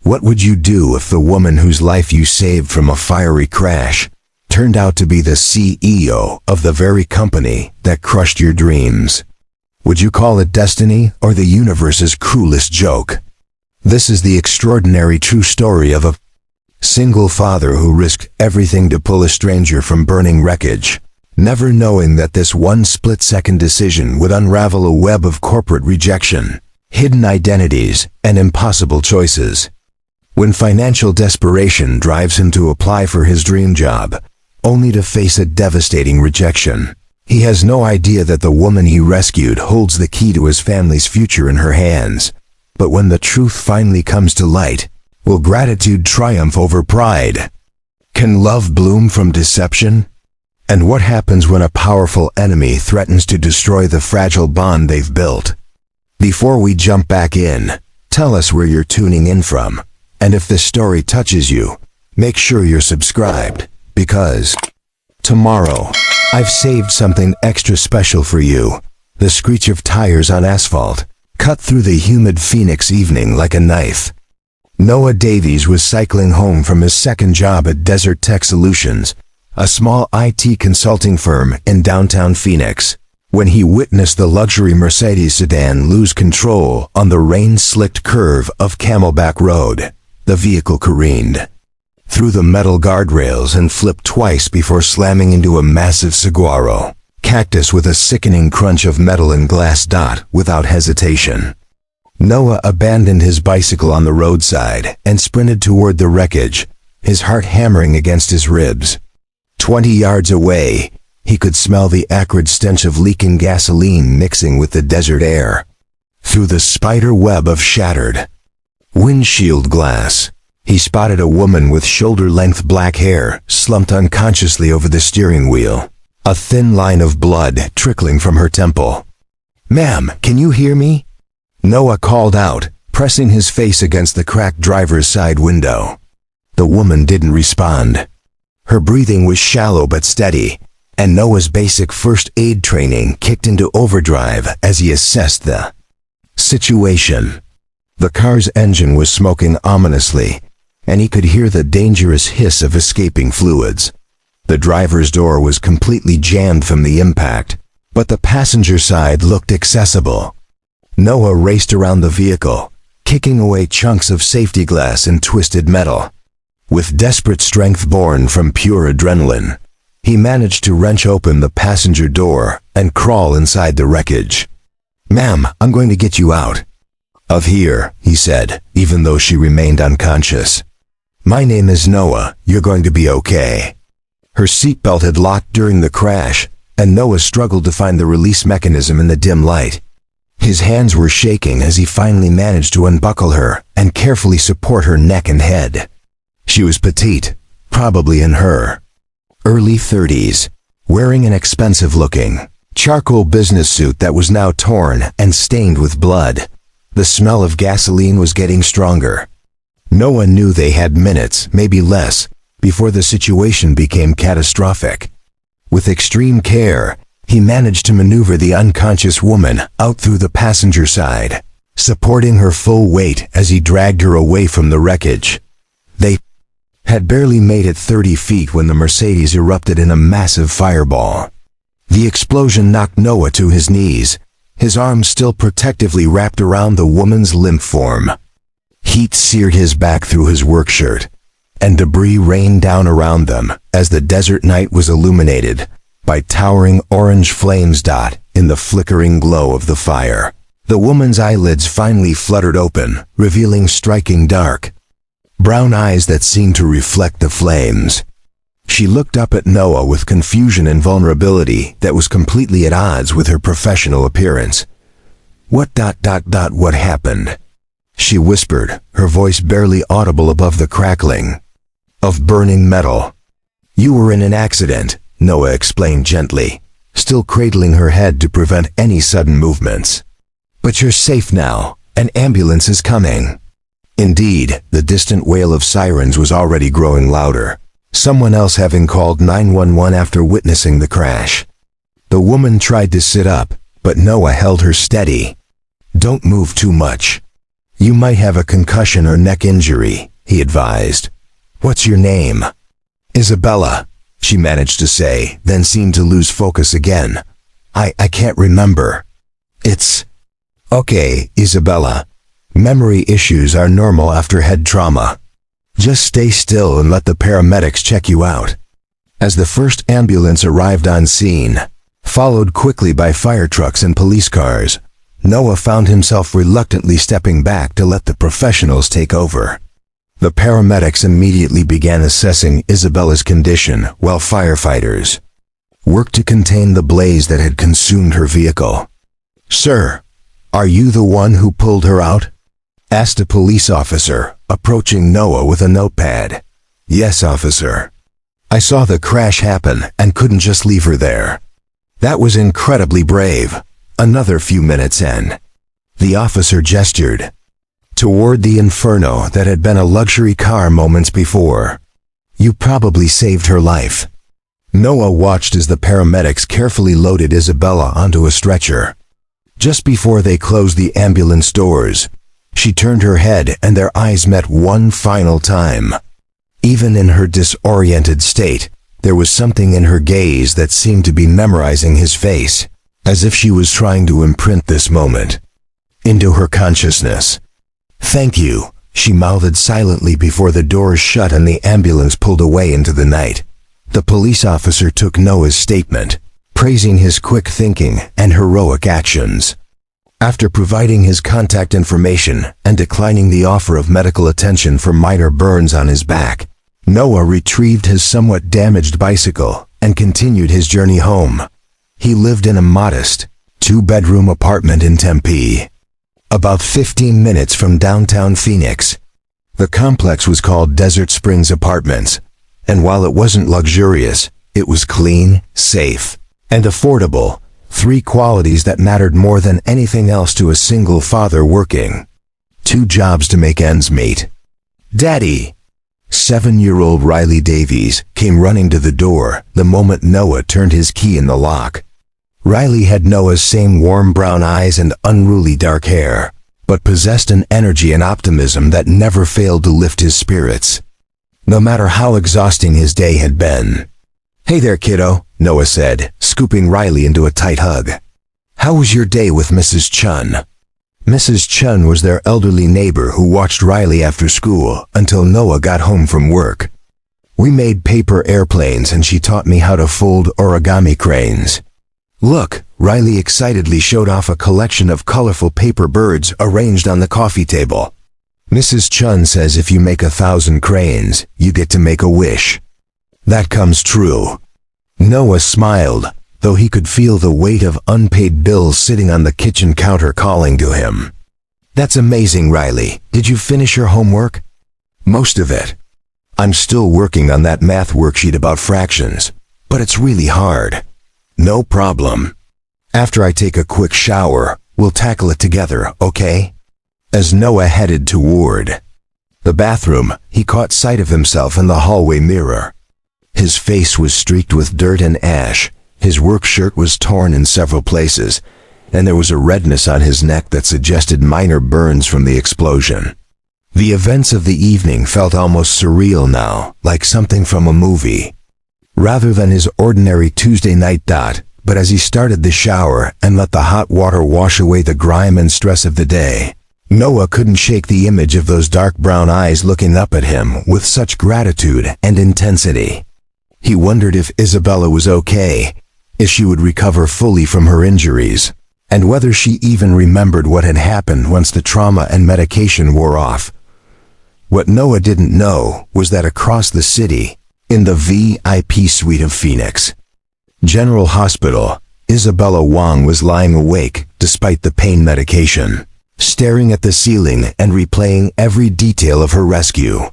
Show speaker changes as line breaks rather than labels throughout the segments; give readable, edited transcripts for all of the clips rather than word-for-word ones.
What would you do if the woman whose life you saved from a fiery crash turned out to be the CEO of the very company that crushed your dreams? Would you call it destiny or the universe's cruelest joke? This is the extraordinary true story of a single father who risked everything to pull a stranger from burning wreckage, never knowing that this one split-second decision would unravel a web of corporate rejection, hidden identities, and impossible choices. When financial desperation drives him to apply for his dream job, only to face a devastating rejection, he has no idea that the woman he rescued holds the key to his family's future in her hands. But when the truth finally comes to light, will gratitude triumph over pride? Can love bloom from deception? And what happens when a powerful enemy threatens to destroy the fragile bond they've built? Before we jump back in, tell us where you're tuning in from. And if this story touches you, make sure you're subscribed, because tomorrow, I've saved something extra special for you. The screech of tires on asphalt cut through the humid Phoenix evening like a knife. Noah Davies was cycling home from his second job at Desert Tech Solutions, a small IT consulting firm in downtown Phoenix, when he witnessed the luxury Mercedes sedan lose control on the rain-slicked curve of Camelback Road. The vehicle careened through the metal guardrails and flipped twice before slamming into a massive saguaro cactus with a sickening crunch of metal and glass without hesitation. Noah abandoned his bicycle on the roadside and sprinted toward the wreckage, his heart hammering against his ribs. 20 yards away, he could smell the acrid stench of leaking gasoline mixing with the desert air. Through the spider web of shattered windshield glass, he spotted a woman with shoulder-length black hair slumped unconsciously over the steering wheel, a thin line of blood trickling from her temple. "Ma'am, can you hear me?" Noah called out, pressing his face against the cracked driver's side window. The woman didn't respond. Her breathing was shallow but steady, and Noah's basic first aid training kicked into overdrive as he assessed the situation. The car's engine was smoking ominously, and he could hear the dangerous hiss of escaping fluids. The driver's door was completely jammed from the impact, but the passenger side looked accessible. Noah raced around the vehicle, kicking away chunks of safety glass and twisted metal. With desperate strength born from pure adrenaline, he managed to wrench open the passenger door and crawl inside the wreckage. "Ma'am, I'm going to get you out of here," he said, even though she remained unconscious. "My name is Noah. You're going to be okay." Her seatbelt had locked during the crash, and Noah struggled to find the release mechanism in the dim light. His hands were shaking as he finally managed to unbuckle her and carefully support her neck and head. She was petite, probably in her early 30s, wearing an expensive-looking charcoal business suit that was now torn and stained with blood. The smell of gasoline was getting stronger. Noah knew they had minutes, maybe less, before the situation became catastrophic. With extreme care, he managed to maneuver the unconscious woman out through the passenger side, supporting her full weight as he dragged her away from the wreckage. They had barely made it 30 feet when the Mercedes erupted in a massive fireball. The explosion knocked Noah to his knees, his arms still protectively wrapped around the woman's limp form. Heat seared his back through his work shirt, and debris rained down around them as the desert night was illuminated by towering orange flames in the flickering glow of the fire. The woman's eyelids finally fluttered open, revealing striking dark brown eyes that seemed to reflect the flames. She looked up at Noah with confusion and vulnerability that was completely at odds with her professional appearance. What happened?" she whispered, her voice barely audible above the crackling of burning metal. "You were in an accident," Noah explained gently, still cradling her head to prevent any sudden movements. "But you're safe now. An ambulance is coming." Indeed, the distant wail of sirens was already growing louder, someone else having called 911 after witnessing the crash. The woman tried to sit up, but Noah held her steady. "Don't move too much. "You might have a concussion or neck injury," he advised. "What's your name?" "Isabella," she managed to say, then seemed to lose focus again. I can't remember." "It's okay, Isabella. Memory issues are normal after head trauma. Just stay still and let the paramedics check you out." As the first ambulance arrived on scene, followed quickly by fire trucks and police cars, Noah found himself reluctantly stepping back to let the professionals take over. The paramedics immediately began assessing Isabella's condition while firefighters worked to contain the blaze that had consumed her vehicle. "Sir, are you the one who pulled her out?" asked a police officer, approaching Noah with a notepad. "Yes, officer. I saw the crash happen and couldn't just leave her there." "That was incredibly brave." Another few minutes in, the officer gestured toward the inferno that had been a luxury car moments before. "You probably saved her life." Noah watched as the paramedics carefully loaded Isabella onto a stretcher. Just before they closed the ambulance doors, she turned her head and their eyes met one final time. Even in her disoriented state, there was something in her gaze that seemed to be memorizing his face, as if she was trying to imprint this moment into her consciousness. "Thank you," she mouthed silently before the doors shut and the ambulance pulled away into the night. The police officer took Noah's statement, praising his quick thinking and heroic actions. After providing his contact information and declining the offer of medical attention for minor burns on his back, Noah retrieved his somewhat damaged bicycle and continued his journey home. He lived in a modest, two-bedroom apartment in Tempe, about 15 minutes from downtown Phoenix. The complex was called Desert Springs Apartments, and while it wasn't luxurious, it was clean, safe, and affordable, three qualities that mattered more than anything else to a single father working 2 jobs to make ends meet. "Daddy!" 7-year-old Riley Davies came running to the door the moment Noah turned his key in the lock. Riley had Noah's same warm brown eyes and unruly dark hair, but possessed an energy and optimism that never failed to lift his spirits, no matter how exhausting his day had been. "Hey there, kiddo," Noah said, scooping Riley into a tight hug. "How was your day with Mrs. Chun?" Mrs. Chun was their elderly neighbor who watched Riley after school until Noah got home from work. "We made paper airplanes and she taught me how to fold origami cranes." "Look," Riley excitedly showed off a collection of colorful paper birds arranged on the coffee table. "Mrs. Chun says if you make 1,000 cranes, you get to make a wish." "That comes true." Noah smiled, though he could feel the weight of unpaid bills sitting on the kitchen counter calling to him. "That's amazing, Riley. Did you finish your homework?" "Most of it. I'm still working on that math worksheet about fractions, but it's really hard." "No problem. After I take a quick shower, we'll tackle it together, okay?" As Noah headed toward the bathroom, he caught sight of himself in the hallway mirror. His face was streaked with dirt and ash, his work shirt was torn in several places, and there was a redness on his neck that suggested minor burns from the explosion. The events of the evening felt almost surreal now, like something from a movie. Rather than his ordinary Tuesday night dot, but as he started the shower and let the hot water wash away the grime and stress of the day, Noah couldn't shake the image of those dark brown eyes looking up at him with such gratitude and intensity. He wondered if Isabella was okay, if she would recover fully from her injuries, and whether she even remembered what had happened once the trauma and medication wore off. What Noah didn't know was that across the city, in the VIP suite of Phoenix General Hospital, Isabella Wong was lying awake despite the pain medication, staring at the ceiling and replaying every detail of her rescue.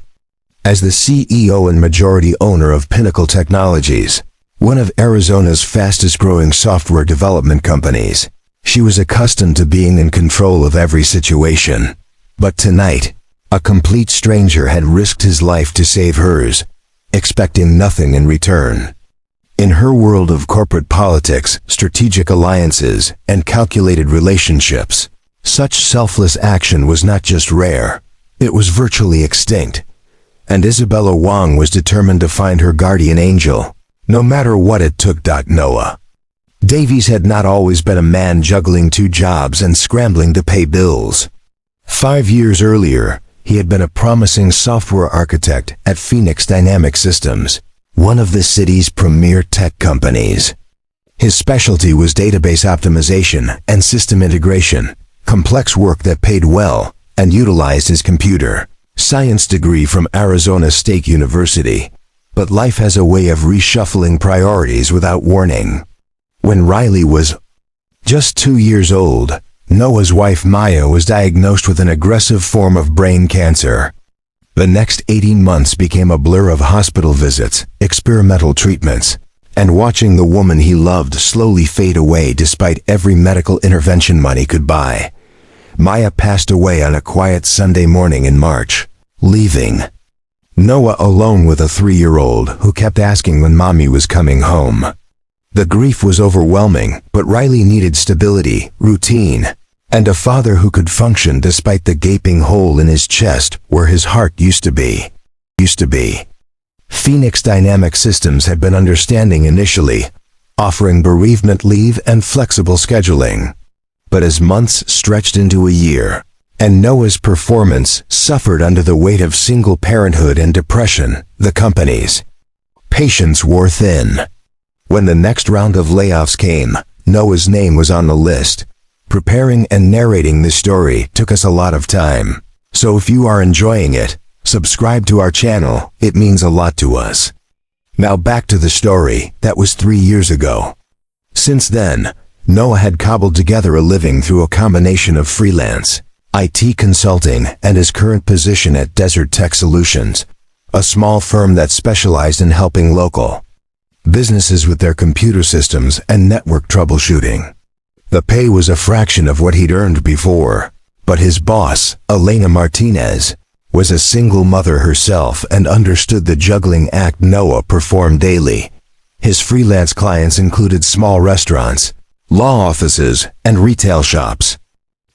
As the CEO and majority owner of Pinnacle Technologies, one of Arizona's fastest-growing software development companies, she was accustomed to being in control of every situation. But tonight, a complete stranger had risked his life to save hers, expecting nothing in return. In her world of corporate politics, strategic alliances, and calculated relationships, Such selfless action was not just rare, it was virtually extinct. And Isabella Wong was determined to find her guardian angel, no matter what it took. Noah Davies had not always been a man juggling 2 jobs and scrambling to pay bills. 5 years earlier, he had been a promising software architect at Phoenix Dynamic Systems, one of the city's premier tech companies. His specialty was database optimization and system integration, complex work that paid well, and utilized his computer science degree from Arizona State University. But life has a way of reshuffling priorities without warning. When Riley was just 2 years old, Noah's wife Maya was diagnosed with an aggressive form of brain cancer. The next 18 months became a blur of hospital visits, experimental treatments, and watching the woman he loved slowly fade away despite every medical intervention money could buy. Maya passed away on a quiet Sunday morning in March, leaving Noah alone with a 3-year-old who kept asking when mommy was coming home. The grief was overwhelming, but Riley needed stability, routine, and a father who could function despite the gaping hole in his chest where his heart used to be. Phoenix Dynamic Systems had been understanding initially, offering bereavement leave and flexible scheduling. But as months stretched into a year, and Noah's performance suffered under the weight of single parenthood and depression, the company's patience wore thin. When the next round of layoffs came, Noah's name was on the list. Preparing and narrating this story took us a lot of time. So if you are enjoying it, subscribe to our channel, it means a lot to us. Now back to the story, that was 3 years ago. Since then, Noah had cobbled together a living through a combination of freelance, IT consulting, and his current position at Desert Tech Solutions, a small firm that specialized in helping local businesses with their computer systems and network troubleshooting. The pay was a fraction of what he'd earned before, but his boss, Elena Martinez, was a single mother herself and understood the juggling act Noah performed daily. His freelance clients included small restaurants, law offices, and retail shops.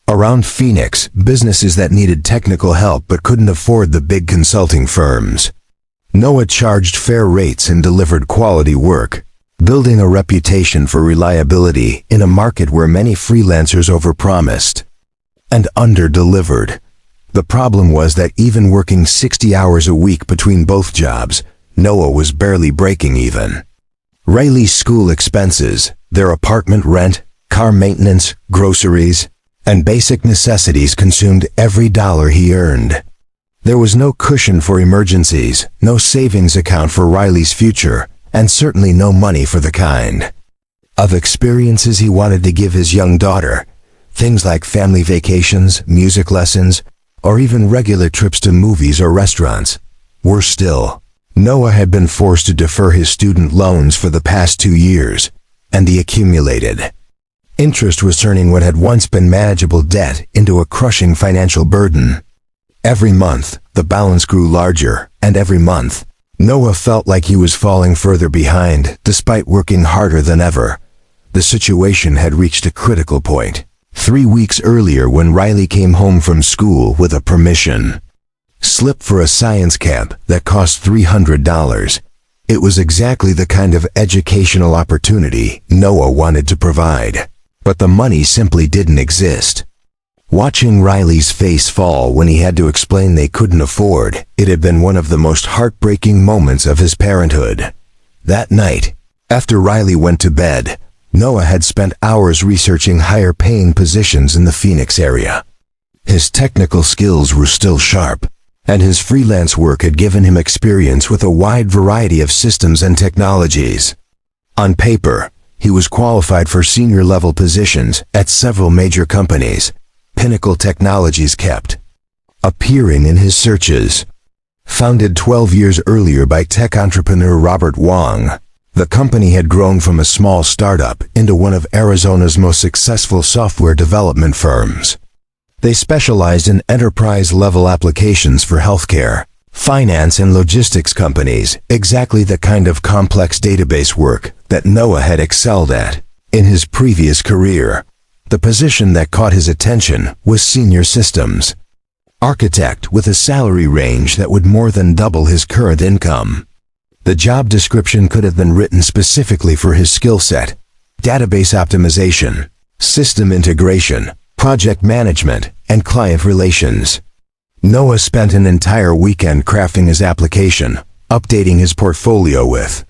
Around Phoenix, businesses that needed technical help but couldn't afford the big consulting firms. Noah charged fair rates and delivered quality work, building a reputation for reliability in a market where many freelancers overpromised and under-delivered. The problem was that even working 60 hours a week between both jobs, Noah was barely breaking even. Riley's school expenses, their apartment rent, car maintenance, groceries, and basic necessities consumed every dollar he earned. There was no cushion for emergencies, no savings account for Riley's future, and certainly no money for the kind of experiences he wanted to give his young daughter, things like family vacations, music lessons, or even regular trips to movies or restaurants. Worse still, Noah had been forced to defer his student loans for the past 2 years, and the accumulated interest was turning what had once been manageable debt into a crushing financial burden. Every month, the balance grew larger, and every month, Noah felt like he was falling further behind, despite working harder than ever. The situation had reached a critical point 3 weeks earlier when Riley came home from school with a permission slip for a science camp that cost $300. It was exactly the kind of educational opportunity Noah wanted to provide, but the money simply didn't exist. Watching Riley's face fall when he had to explain they couldn't afford, it had been one of the most heartbreaking moments of his parenthood. That night, after Riley went to bed, Noah had spent hours researching higher-paying positions in the Phoenix area. His technical skills were still sharp, and his freelance work had given him experience with a wide variety of systems and technologies. On paper, he was qualified for senior-level positions at several major companies. Pinnacle Technologies kept appearing in his searches. Founded 12 years earlier by tech entrepreneur Robert Wong, the company had grown from a small startup into one of Arizona's most successful software development firms. They specialized in enterprise-level applications for healthcare, finance, and logistics companies, exactly the kind of complex database work that Noah had excelled at in his previous career. The position that caught his attention was senior systems architect with a salary range that would more than double his current income. The job description could have been written specifically for his skill set: database optimization, system integration, project management, and client relations. Noah spent an entire weekend crafting his application, updating his portfolio with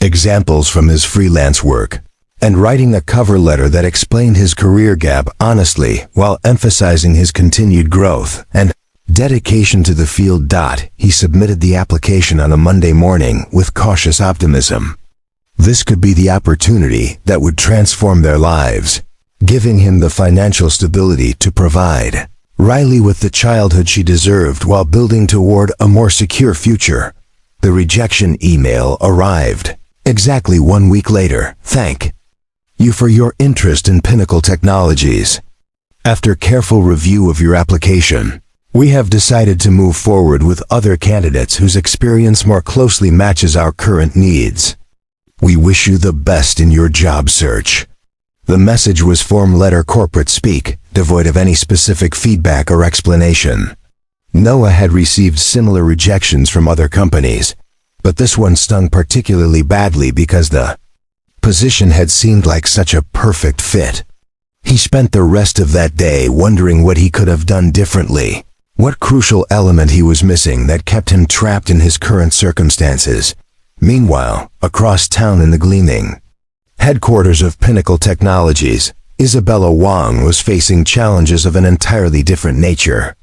examples from his freelance work, and writing a cover letter that explained his career gap honestly while emphasizing his continued growth and dedication to the field. He submitted the application on a Monday morning with cautious optimism. This could be the opportunity that would transform their lives, giving him the financial stability to provide Riley with the childhood she deserved while building toward a more secure future. The rejection email arrived exactly 1 week later. Thank you for your interest in Pinnacle Technologies. After careful review of your application, we have decided to move forward with other candidates whose experience more closely matches our current needs. We wish you the best in your job search. The message was form letter corporate speak, devoid of any specific feedback or explanation. Noah had received similar rejections from other companies, but this one stung particularly badly because the position had seemed like such a perfect fit. He spent the rest of that day wondering what he could have done differently, what crucial element he was missing that kept him trapped in his current circumstances. Meanwhile, across town in the gleaming headquarters of Pinnacle Technologies, Isabella Wong was facing challenges of an entirely different nature.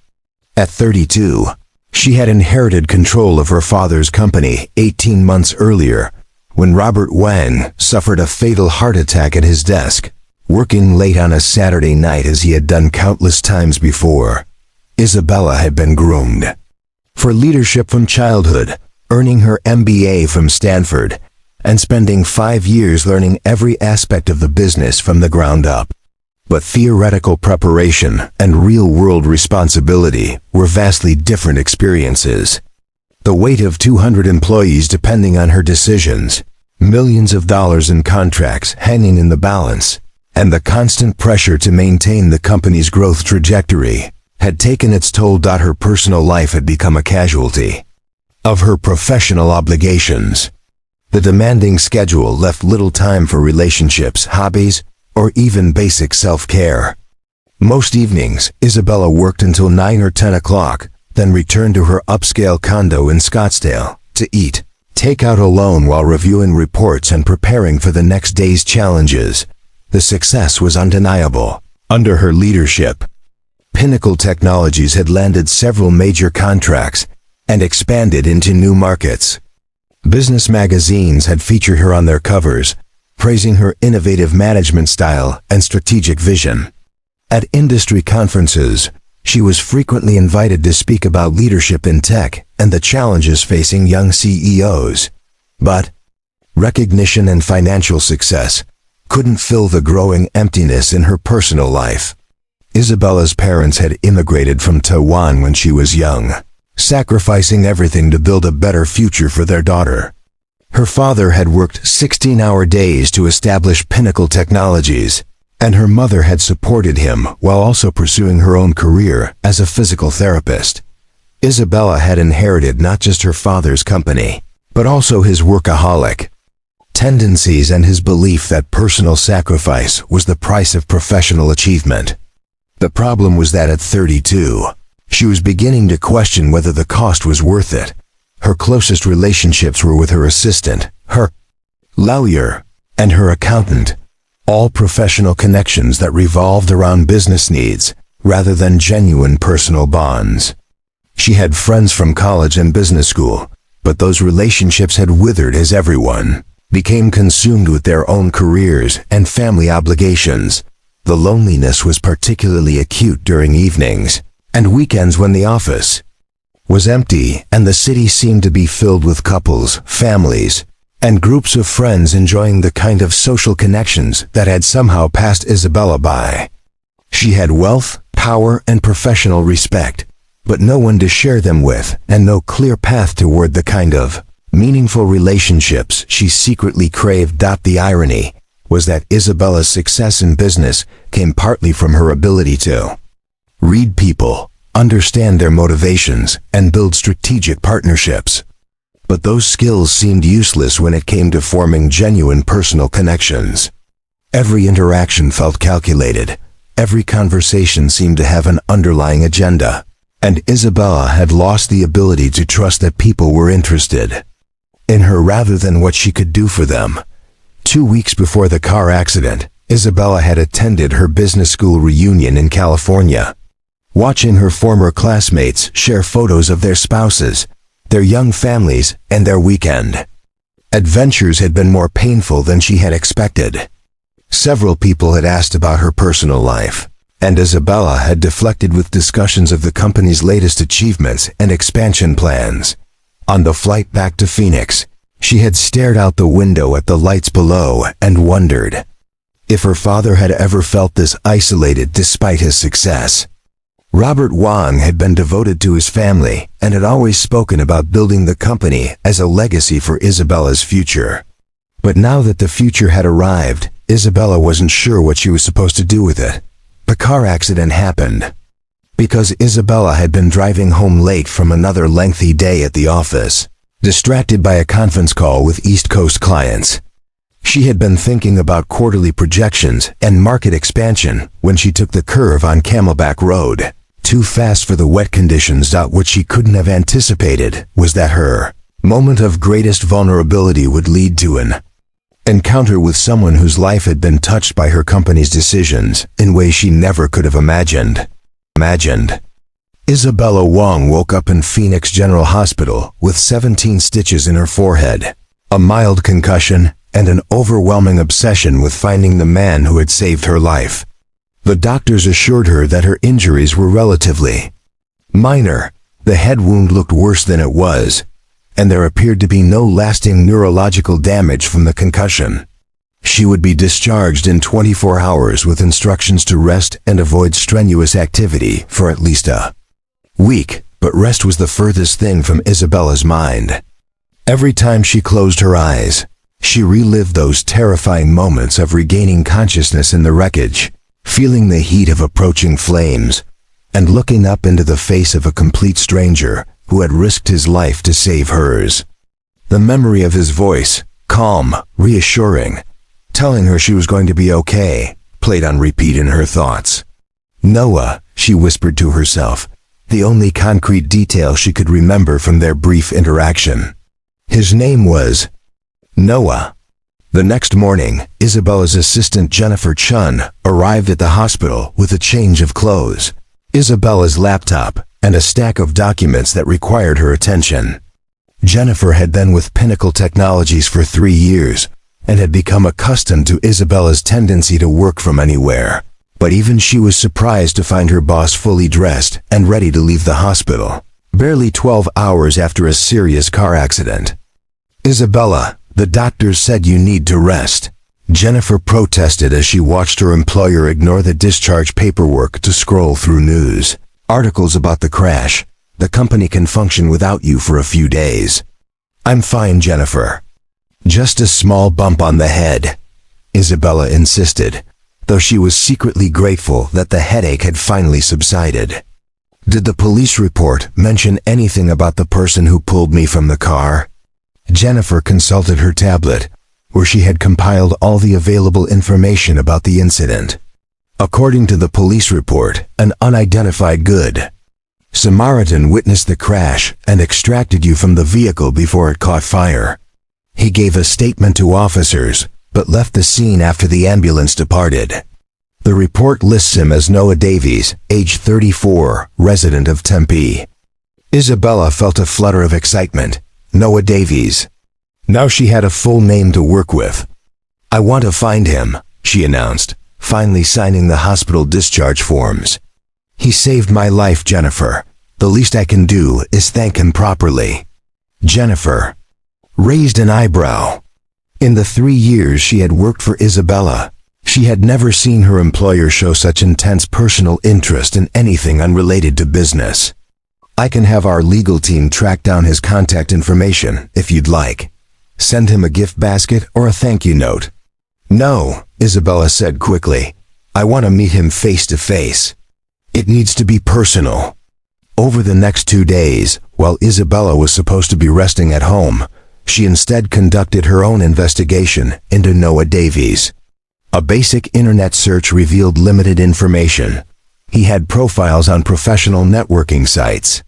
At 32, she had inherited control of her father's company 18 months earlier, when Robert Wang suffered a fatal heart attack at his desk, working late on a Saturday night as he had done countless times before. Isabella had been groomed for leadership from childhood, earning her MBA from Stanford, and spending 5 years learning every aspect of the business from the ground up. But theoretical preparation and real-world responsibility were vastly different experiences. The weight of 200 employees depending on her decisions, millions of dollars in contracts hanging in the balance, and the constant pressure to maintain the company's growth trajectory had taken its toll. Her personal life had become a casualty of her professional obligations. The demanding schedule left little time for relationships, hobbies, or even basic self-care. Most evenings, Isabella worked until 9 or 10 o'clock, then returned to her upscale condo in Scottsdale to eat, take out alone while reviewing reports and preparing for the next day's challenges. The success was undeniable. Under her leadership, Pinnacle Technologies had landed several major contracts and expanded into new markets. Business magazines had featured her on their covers, praising her innovative management style and strategic vision. At industry conferences, she was frequently invited to speak about leadership in tech and the challenges facing young CEOs. But recognition and financial success couldn't fill the growing emptiness in her personal life. Isabella's parents had immigrated from Taiwan when she was young, sacrificing everything to build a better future for their daughter. Her father had worked 16-hour days to establish Pinnacle Technologies, and her mother had supported him while also pursuing her own career as a physical therapist. Isabella had inherited not just her father's company, but also his workaholic tendencies and his belief that personal sacrifice was the price of professional achievement. The problem was that at 32, she was beginning to question whether the cost was worth it. Her closest relationships were with her assistant, her lawyer, and her accountant, all professional connections that revolved around business needs rather than genuine personal bonds. She had friends from college and business school, but those relationships had withered as everyone became consumed with their own careers and family obligations. The loneliness was particularly acute during evenings and weekends when the office was empty and the city seemed to be filled with couples, families, and groups of friends enjoying the kind of social connections that had somehow passed Isabella by. She had wealth, power, and professional respect, but no one to share them with and no clear path toward the kind of meaningful relationships she secretly craved. The irony, was that Isabella's success in business came partly from her ability to read people, understand their motivations, and build strategic partnerships. But those skills seemed useless when it came to forming genuine personal connections. Every interaction felt calculated. Every conversation seemed to have an underlying agenda. And Isabella had lost the ability to trust that people were interested in her rather than what she could do for them. 2 weeks before the car accident, Isabella had attended her business school reunion in California. Watching her former classmates share photos of their spouses, their young families, and their weekend adventures had been more painful than she had expected. Several people had asked about her personal life, and Isabella had deflected with discussions of the company's latest achievements and expansion plans. On the flight back to Phoenix, she had stared out the window at the lights below and wondered if her father had ever felt this isolated despite his success. Robert Wang had been devoted to his family and had always spoken about building the company as a legacy for Isabella's future. But now that the future had arrived, Isabella wasn't sure what she was supposed to do with it. The car accident happened because Isabella had been driving home late from another lengthy day at the office, distracted by a conference call with East Coast clients. She had been thinking about quarterly projections and market expansion when she took the curve on Camelback Road. Too fast for the wet conditions. What she couldn't have anticipated was that her moment of greatest vulnerability would lead to an encounter with someone whose life had been touched by her company's decisions in ways she never could have imagined. Isabella Wang woke up in Phoenix General Hospital with 17 stitches in her forehead, a mild concussion, and an overwhelming obsession with finding the man who had saved her life. The doctors assured her that her injuries were relatively minor. The head wound looked worse than it was, and there appeared to be no lasting neurological damage from the concussion. She would be discharged in 24 hours with instructions to rest and avoid strenuous activity for at least a week, but rest was the furthest thing from Isabella's mind. Every time she closed her eyes, she relived those terrifying moments of regaining consciousness in the wreckage, feeling the heat of approaching flames, and looking up into the face of a complete stranger who had risked his life to save hers. The memory of his voice, calm, reassuring, telling her she was going to be okay, played on repeat in her thoughts. Noah, she whispered to herself, the only concrete detail she could remember from their brief interaction. His name was Noah. The next morning, Isabella's assistant Jennifer Chun arrived at the hospital with a change of clothes, Isabella's laptop, and a stack of documents that required her attention. Jennifer had been with Pinnacle Technologies for 3 years and had become accustomed to Isabella's tendency to work from anywhere. But even she was surprised to find her boss fully dressed and ready to leave the hospital, barely 12 hours after a serious car accident. Isabella, the doctors said you need to rest. Jennifer protested as she watched her employer ignore the discharge paperwork to scroll through news articles about the crash. The company can function without you for a few days. I'm fine, Jennifer. Just a small bump on the head, Isabella insisted, though she was secretly grateful that the headache had finally subsided. Did the police report mention anything about the person who pulled me from the car? Jennifer consulted her tablet, where she had compiled all the available information about the incident. According to the police report, an unidentified Good Samaritan witnessed the crash and extracted you from the vehicle before it caught fire. He gave a statement to officers, but left the scene after the ambulance departed. The report lists him as Noah Davies, age 34, resident of Tempe. Isabella felt a flutter of excitement. Noah Davies. Now she had a full name to work with. I want to find him, she announced, finally signing the hospital discharge forms. He saved my life, Jennifer. The least I can do is thank him properly. Jennifer raised an eyebrow. In the 3 years she had worked for Isabella, she had never seen her employer show such intense personal interest in anything unrelated to business. I can have our legal team track down his contact information if you'd like. Send him a gift basket or a thank you note. No, Isabella said quickly. I want to meet him face to face. It needs to be personal. Over the next 2 days, while Isabella was supposed to be resting at home, she instead conducted her own investigation into Noah Davies. A basic internet search revealed limited information. He had profiles on professional networking sites.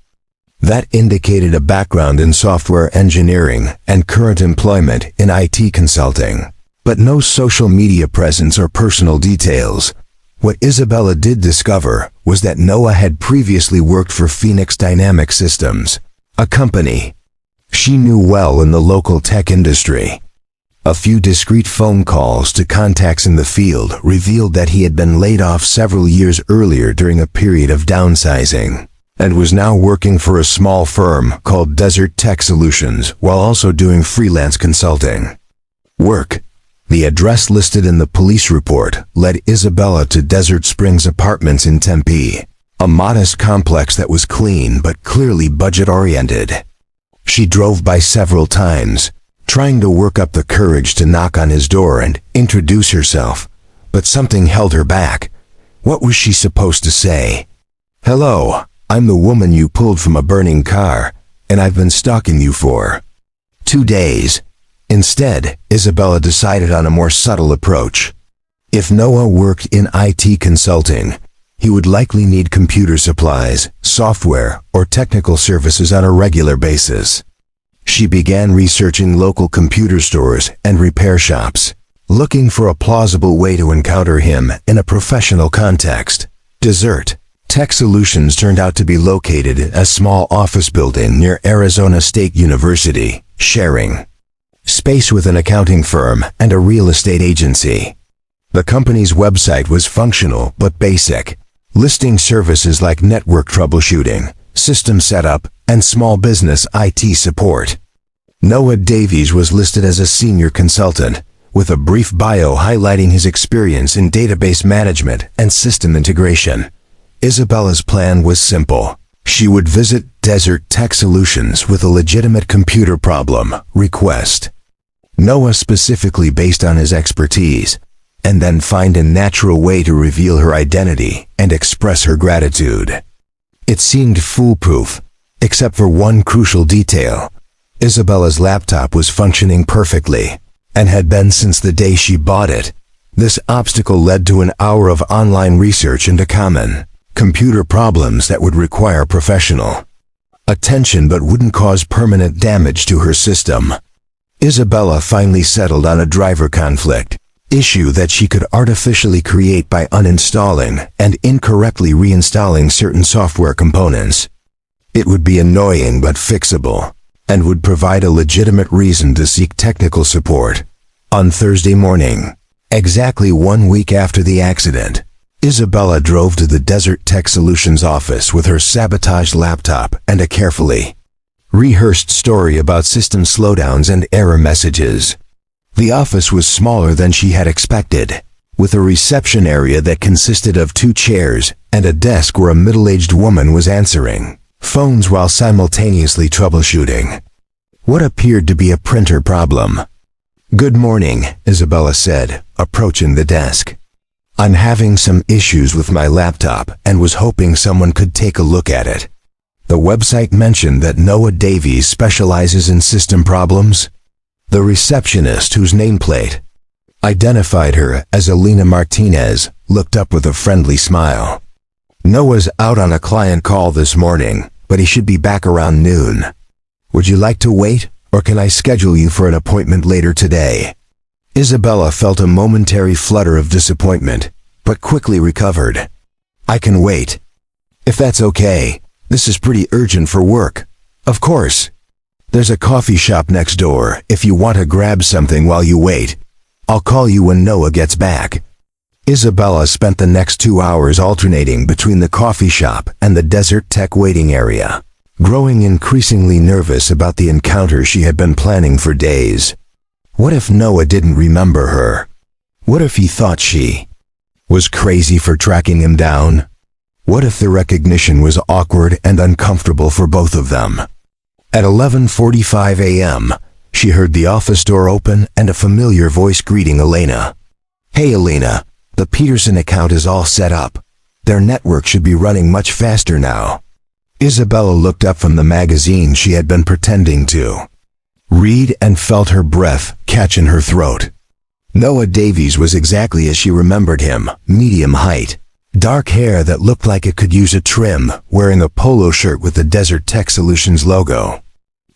That indicated a background in software engineering and current employment in IT consulting, but no social media presence or personal details. What Isabella did discover was that Noah had previously worked for Phoenix Dynamic Systems, a company she knew well in the local tech industry. A few discreet phone calls to contacts in the field revealed that he had been laid off several years earlier during a period of downsizing, and was now working for a small firm called Desert Tech Solutions while also doing freelance consulting work. The address listed in the police report led Isabella to Desert Springs Apartments in Tempe, a modest complex that was clean but clearly budget-oriented. She drove by several times, trying to work up the courage to knock on his door and introduce herself, but something held her back. What was she supposed to say? Hello, I'm the woman you pulled from a burning car, and I've been stalking you for 2 days. Instead, Isabella decided on a more subtle approach. If Noah worked in IT consulting, he would likely need computer supplies, software, or technical services on a regular basis. She began researching local computer stores and repair shops, looking for a plausible way to encounter him in a professional context. Desert Tech Solutions turned out to be located in a small office building near Arizona State University, sharing space with an accounting firm and a real estate agency. The company's website was functional but basic, listing services like network troubleshooting, system setup, and small business IT support. Noah Davies was listed as a senior consultant, with a brief bio highlighting his experience in database management and system integration. Isabella's plan was simple. She would visit Desert Tech Solutions with a legitimate computer problem request, Noah specifically based on his expertise, and then find a natural way to reveal her identity and express her gratitude. It seemed foolproof, except for one crucial detail. Isabella's laptop was functioning perfectly, and had been since the day she bought it. This obstacle led to an hour of online research into common computer problems that would require professional attention but wouldn't cause permanent damage to her system. Isabella finally settled on a driver conflict issue that she could artificially create by uninstalling and incorrectly reinstalling certain software components. It would be annoying but fixable, and would provide a legitimate reason to seek technical support. On Thursday morning, exactly 1 week after the accident, Isabella drove to the Desert Tech Solutions office with her sabotaged laptop and a carefully rehearsed story about system slowdowns and error messages. The office was smaller than she had expected, with a reception area that consisted of 2 chairs and a desk where a middle-aged woman was answering phones while simultaneously troubleshooting what appeared to be a printer problem. "Good morning," Isabella said, approaching the desk. "I'm having some issues with my laptop and was hoping someone could take a look at it." The website mentioned that Noah Davies specializes in system problems. The receptionist, whose nameplate identified her as Alina Martinez, looked up with a friendly smile. "Noah's out on a client call this morning, but he should be back around noon. Would you like to wait, or can I schedule you for an appointment later today?" Isabella felt a momentary flutter of disappointment, but quickly recovered. "I can wait. If that's okay. This is pretty urgent for work." "Of course. There's a coffee shop next door if you want to grab something while you wait. I'll call you when Noah gets back." Isabella spent the next 2 hours alternating between the coffee shop and the Desert Tech waiting area, growing increasingly nervous about the encounter she had been planning for days. What if Noah didn't remember her? What if he thought she was crazy for tracking him down? What if the recognition was awkward and uncomfortable for both of them? At 11:45 a.m., she heard the office door open and a familiar voice greeting Elena. Hey Elena, the Peterson account is all set up. Their network should be running much faster now. Isabella looked up from the magazine she had been pretending to read and felt her breath catch in her throat. Noah Davies was exactly as she remembered him, medium height, dark hair that looked like it could use a trim, wearing a polo shirt with the Desert Tech Solutions logo.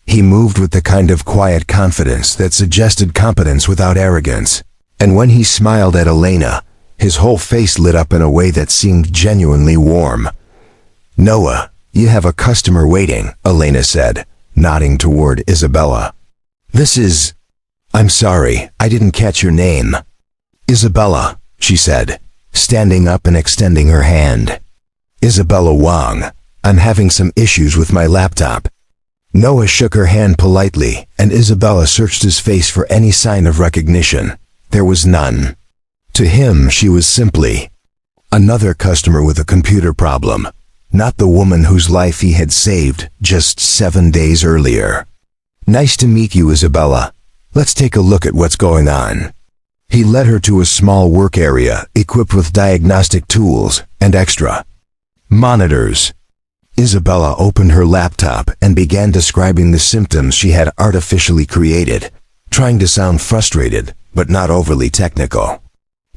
He moved with the kind of quiet confidence that suggested competence without arrogance, and when he smiled at Elena, his whole face lit up in a way that seemed genuinely warm. "Noah, you have a customer waiting," Elena said, nodding toward Isabella. I'm sorry, I didn't catch your name." "Isabella," she said, standing up and extending her hand. "Isabella Wang. I'm having some issues with my laptop." Noah shook her hand politely, and Isabella searched his face for any sign of recognition. There was none. To him, she was simply another customer with a computer problem, not the woman whose life he had saved just 7 days earlier. "Nice to meet you, Isabella. Let's take a look at what's going on." He led her to a small work area equipped with diagnostic tools and extra monitors. Isabella opened her laptop and began describing the symptoms she had artificially created, trying to sound frustrated but not overly technical.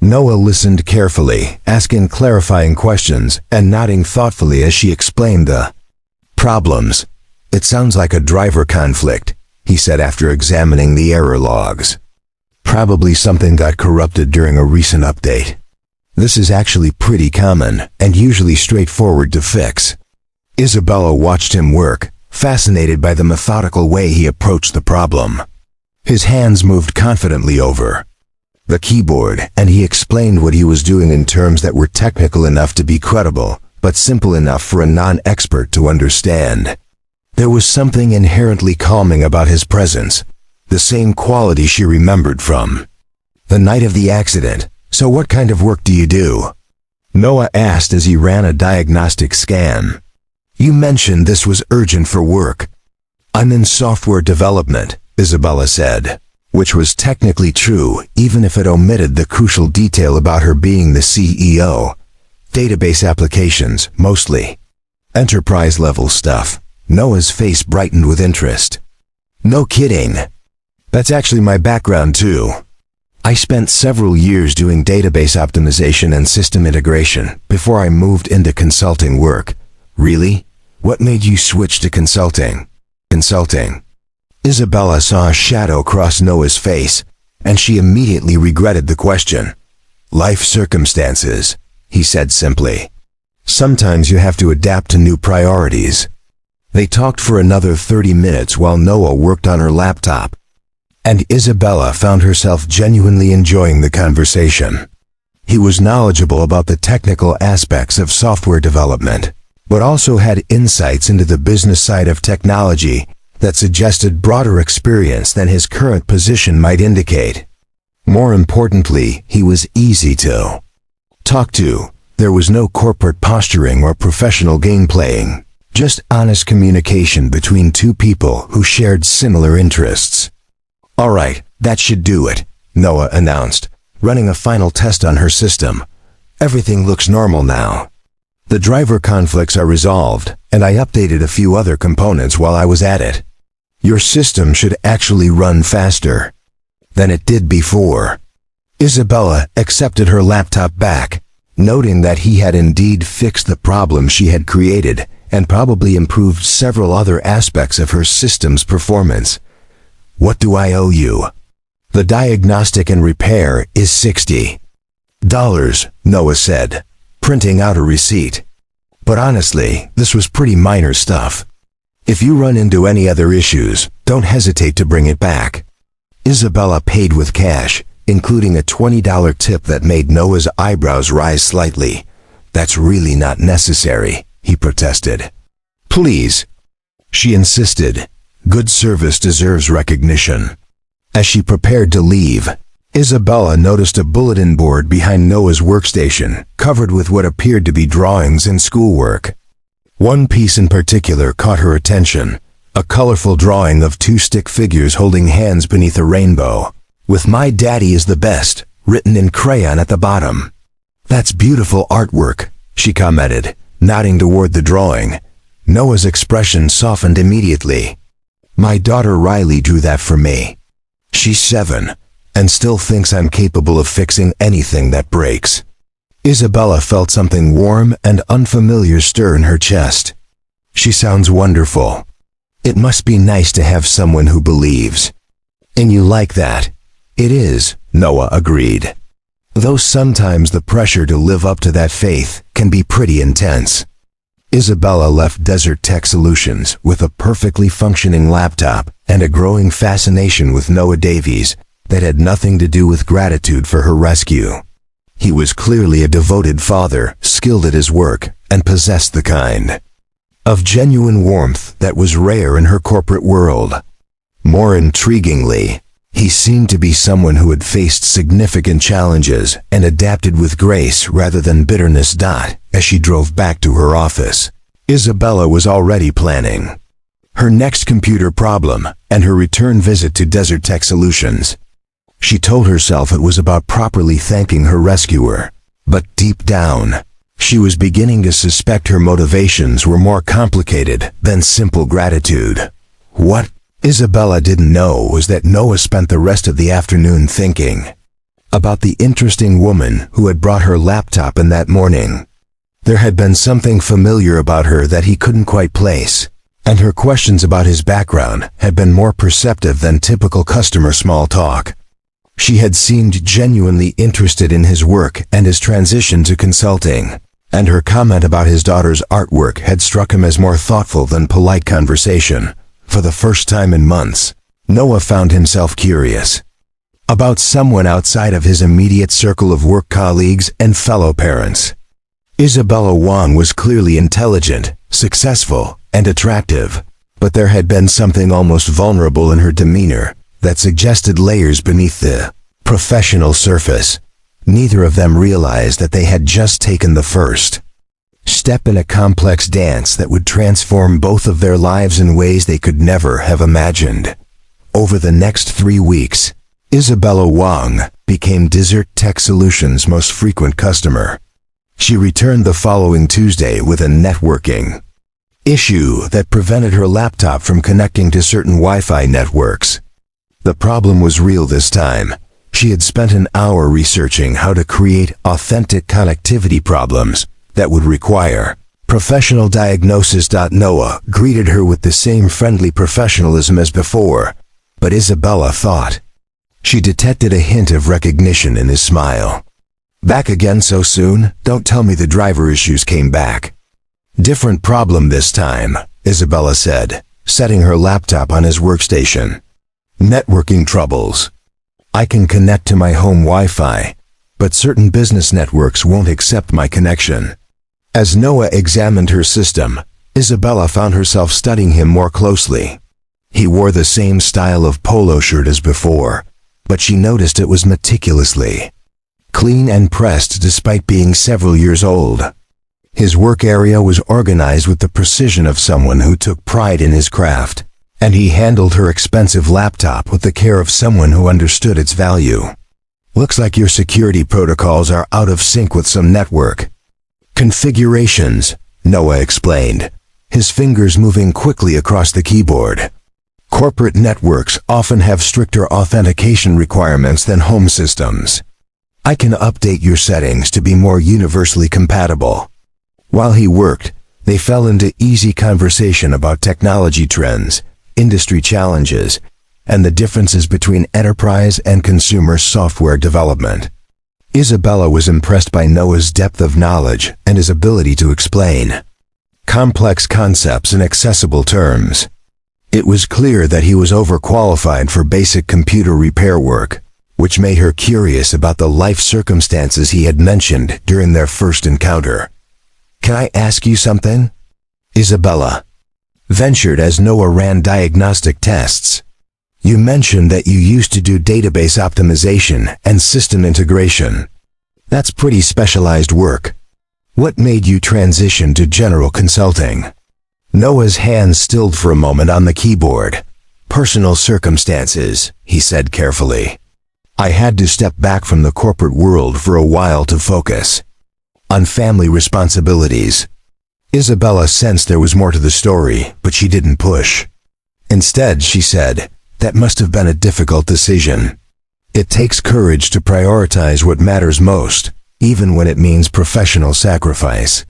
Noah listened carefully, asking clarifying questions and nodding thoughtfully as she explained the problems. "It sounds like a driver conflict," he said after examining the error logs. "Probably something got corrupted during a recent update. This is actually pretty common and usually straightforward to fix." Isabella watched him work, fascinated by the methodical way he approached the problem. His hands moved confidently over the keyboard, and he explained what he was doing in terms that were technical enough to be credible, but simple enough for a non-expert to understand. There was something inherently calming about his presence, the same quality she remembered from the night of the accident. "So what kind of work do you do?" Noah asked as he ran a diagnostic scan. "You mentioned this was urgent for work." "I'm in software development," Isabella said, which was technically true even if it omitted the crucial detail about her being the CEO. "Database applications, mostly. Enterprise-level stuff." Noah's face brightened with interest. "No kidding. That's actually my background too. I spent several years doing database optimization and system integration before I moved into consulting work." "Really? What made you switch to consulting?" "Consulting." Isabella saw a shadow cross Noah's face, and she immediately regretted the question. "Life circumstances," he said simply. "Sometimes you have to adapt to new priorities." They talked for another 30 minutes while Noah worked on her laptop, and Isabella found herself genuinely enjoying the conversation. He was knowledgeable about the technical aspects of software development, but also had insights into the business side of technology that suggested broader experience than his current position might indicate. More importantly, he was easy to talk to. There was no corporate posturing or professional game playing, just honest communication between two people who shared similar interests. "All right, that should do it," Noah announced, running a final test on her system. "Everything looks normal now. The driver conflicts are resolved, and I updated a few other components while I was at it. Your system should actually run faster than it did before." Isabella accepted her laptop back, noting that he had indeed fixed the problem she had created and probably improved several other aspects of her system's performance. "What do I owe you?" "The diagnostic and repair is $60, Noah said, printing out a receipt. "But honestly, this was pretty minor stuff. If you run into any other issues, don't hesitate to bring it back." Isabella paid with cash, including a $20 tip that made Noah's eyebrows rise slightly. "That's really not necessary," he protested. "Please," she insisted. "Good service deserves recognition." As she prepared to leave, Isabella noticed a bulletin board behind Noah's workstation, covered with what appeared to be drawings and schoolwork. One piece in particular caught her attention, a colorful drawing of two stick figures holding hands beneath a rainbow. "With my daddy is the best," written in crayon at the bottom. "That's beautiful artwork," she commented, nodding toward the drawing. Noah's expression softened immediately. "My daughter Riley drew that for me. She's 7, and still thinks I'm capable of fixing anything that breaks." Isabella felt something warm and unfamiliar stir in her chest. "She sounds wonderful. It must be nice to have someone who believes." "And you like that?" "It is," Noah agreed. "Though sometimes the pressure to live up to that faith can be pretty intense." Isabella left Desert Tech Solutions with a perfectly functioning laptop and a growing fascination with Noah Davies that had nothing to do with gratitude for her rescue. He was clearly a devoted father, skilled at his work, and possessed the kind of genuine warmth that was rare in her corporate world. More intriguingly, he seemed to be someone who had faced significant challenges and adapted with grace rather than bitterness. As she drove back to her office, Isabella was already planning her next computer problem and her return visit to Desert Tech Solutions. She told herself it was about properly thanking her rescuer, but deep down, she was beginning to suspect her motivations were more complicated than simple gratitude. What Isabella didn't know was that Noah spent the rest of the afternoon thinking about the interesting woman who had brought her laptop in that morning. There had been something familiar about her that he couldn't quite place, and her questions about his background had been more perceptive than typical customer small talk. She had seemed genuinely interested in his work and his transition to consulting, and her comment about his daughter's artwork had struck him as more thoughtful than polite conversation. For the first time in months, Noah found himself curious about someone outside of his immediate circle of work colleagues and fellow parents. Isabella Wang was clearly intelligent, successful, and attractive, but there had been something almost vulnerable in her demeanor that suggested layers beneath the professional surface. Neither of them realized that they had just taken the first step in a complex dance that would transform both of their lives in ways they could never have imagined. Over the next 3 weeks, Isabella Wang became Desert Tech Solutions' most frequent customer. She returned the following Tuesday with a networking issue that prevented her laptop from connecting to certain Wi-Fi networks. The problem was real this time. She had spent an hour researching how to create authentic connectivity problems that would require professional diagnosis. Noah greeted her with the same friendly professionalism as before, but Isabella thought she detected a hint of recognition in his smile. "Back again so soon? Don't tell me the driver issues came back." "Different problem this time," Isabella said, setting her laptop on his workstation. "Networking troubles. I can connect to my home Wi-Fi, but certain business networks won't accept my connection." As Noah examined her system, Isabella found herself studying him more closely. He wore the same style of polo shirt as before, but she noticed it was meticulously clean and pressed despite being several years old. His work area was organized with the precision of someone who took pride in his craft, and he handled her expensive laptop with the care of someone who understood its value. "Looks like your security protocols are out of sync with some network configurations," Noah explained, his fingers moving quickly across the keyboard. "Corporate networks often have stricter authentication requirements than home systems. I can update your settings to be more universally compatible." While he worked, they fell into easy conversation about technology trends, industry challenges, and the differences between enterprise and consumer software development. Isabella was impressed by Noah's depth of knowledge and his ability to explain complex concepts in accessible terms. It was clear that he was overqualified for basic computer repair work, which made her curious about the life circumstances he had mentioned during their first encounter. "Can I ask you something?" Isabella ventured as Noah ran diagnostic tests. "You mentioned that you used to do database optimization and system integration. That's pretty specialized work. What made you transition to general consulting?" Noah's hands stilled for a moment on the keyboard. "Personal circumstances," he said carefully. I had to step back from the corporate world for a while to focus on family responsibilities. Isabella sensed there was more to the story, but she didn't push. Instead, she said, "That must have been a difficult decision. It takes courage to prioritize what matters most, even when it means professional sacrifice."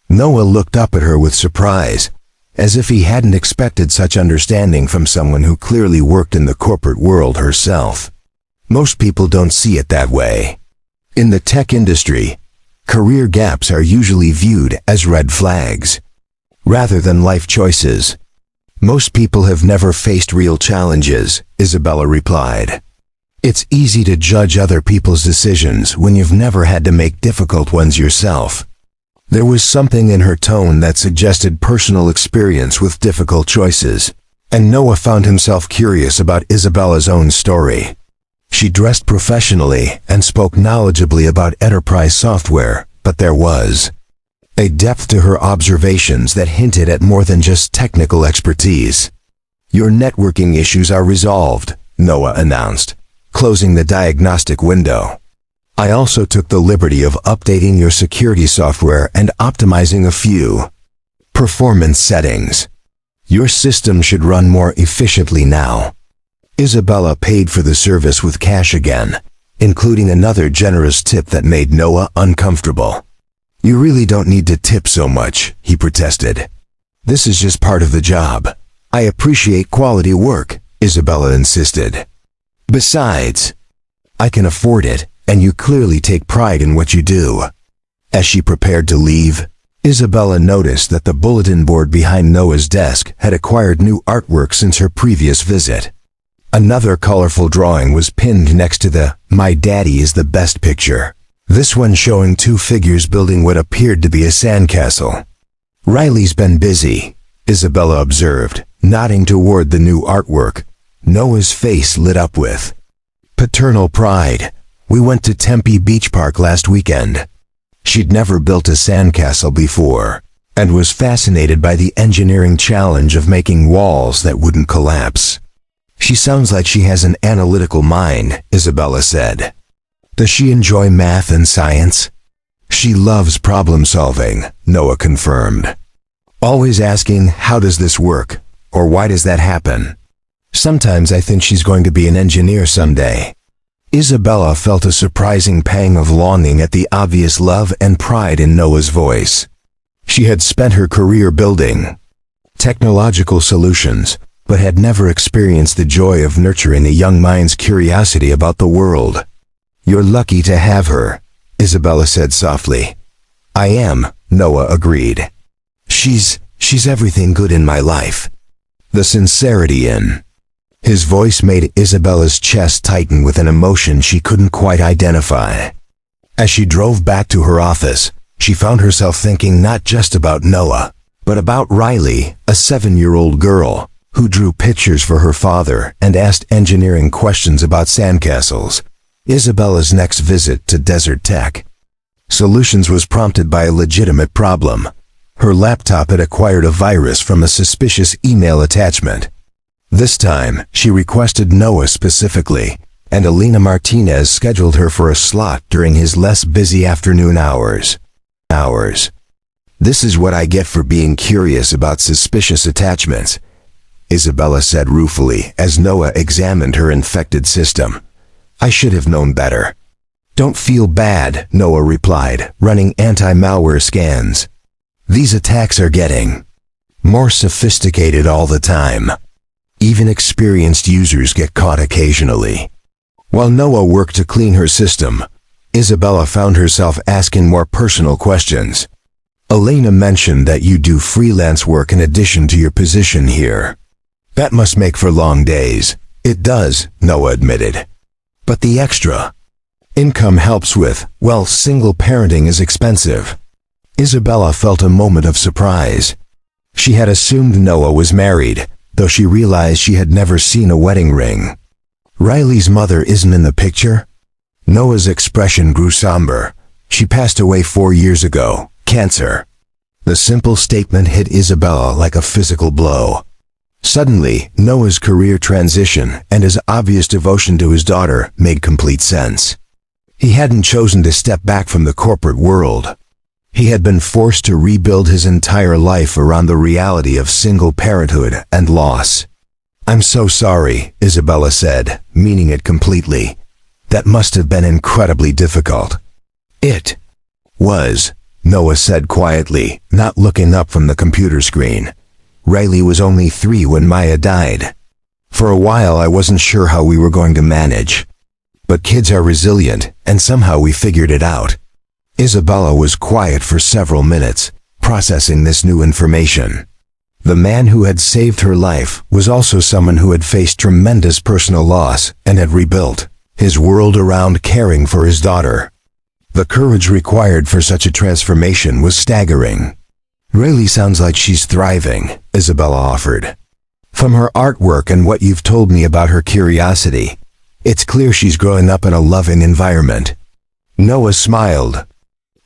Noah looked up at her with surprise, as if he hadn't expected such understanding from someone who clearly worked in the corporate world herself. Most people don't see it that way. In the tech industry, career gaps are usually viewed as red flags, rather than life choices. "Most people have never faced real challenges," Isabella replied. "It's easy to judge other people's decisions when you've never had to make difficult ones yourself." There was something in her tone that suggested personal experience with difficult choices, and Noah found himself curious about Isabella's own story. She dressed professionally and spoke knowledgeably about enterprise software, but there was a depth to her observations that hinted at more than just technical expertise. "Your networking issues are resolved," Noah announced, closing the diagnostic window. "I also took the liberty of updating your security software and optimizing a few performance settings. Your system should run more efficiently now." Isabella paid for the service with cash again, including another generous tip that made Noah uncomfortable. "You really don't need to tip so much," he protested. "This is just part of the job. I appreciate quality work," Isabella insisted. "Besides, I can afford it, and you clearly take pride in what you do." As she prepared to leave, Isabella noticed that the bulletin board behind Noah's desk had acquired new artwork since her previous visit. Another colorful drawing was pinned next to the "My Daddy is the Best" picture, this one showing two figures building what appeared to be a sandcastle. "Riley's been busy," Isabella observed, nodding toward the new artwork. Noah's face lit up with paternal pride. "We went to Tempe Beach Park last weekend." She'd never built a sandcastle before, and was fascinated by the engineering challenge of making walls that wouldn't collapse. "She sounds like she has an analytical mind," Isabella said. "Does she enjoy math and science?" "She loves problem solving," Noah confirmed. "Always asking, 'How does this work?' or 'Why does that happen?' Sometimes I think she's going to be an engineer someday." Isabella felt a surprising pang of longing at the obvious love and pride in Noah's voice. She had spent her career building technological solutions, but had never experienced the joy of nurturing a young mind's curiosity about the world. "You're lucky to have her," Isabella said softly. "I am," Noah agreed. She's everything good in my life." The sincerity in his voice made Isabella's chest tighten with an emotion she couldn't quite identify. As she drove back to her office, she found herself thinking not just about Noah, but about Riley, a 7-year-old girl who drew pictures for her father and asked engineering questions about sandcastles. Isabella's next visit to Desert Tech Solutions was prompted by a legitimate problem. Her laptop had acquired a virus from a suspicious email attachment. This time, she requested Noah specifically, and Elena Martinez scheduled her for a slot during his less busy afternoon hours. "This is what I get for being curious about suspicious attachments," Isabella said ruefully as Noah examined her infected system. "I should have known better." "Don't feel bad," Noah replied, running anti-malware scans. "These attacks are getting more sophisticated all the time. Even experienced users get caught occasionally." While Noah worked to clean her system, Isabella found herself asking more personal questions. "Elena mentioned that you do freelance work in addition to your position here. That must make for long days." "It does," Noah admitted. "But the extra income helps with, well, single parenting is expensive." Isabella felt a moment of surprise. She had assumed Noah was married, though she realized she had never seen a wedding ring. "Riley's mother isn't in the picture?" Noah's expression grew somber. "She passed away 4 years ago, cancer." The simple statement hit Isabella like a physical blow. Suddenly, Noah's career transition and his obvious devotion to his daughter made complete sense. He hadn't chosen to step back from the corporate world. He had been forced to rebuild his entire life around the reality of single parenthood and loss. "I'm so sorry," Isabella said, meaning it completely. "That must have been incredibly difficult." "It was," Noah said quietly, not looking up from the computer screen. "Riley was only 3 when Maya died. For a while I wasn't sure how we were going to manage. But kids are resilient, and somehow we figured it out." Isabella was quiet for several minutes, processing this new information. The man who had saved her life was also someone who had faced tremendous personal loss and had rebuilt his world around caring for his daughter. The courage required for such a transformation was staggering. "Really sounds like she's thriving," Isabella offered. "From her artwork and what you've told me about her curiosity, it's clear she's growing up in a loving environment." Noah smiled.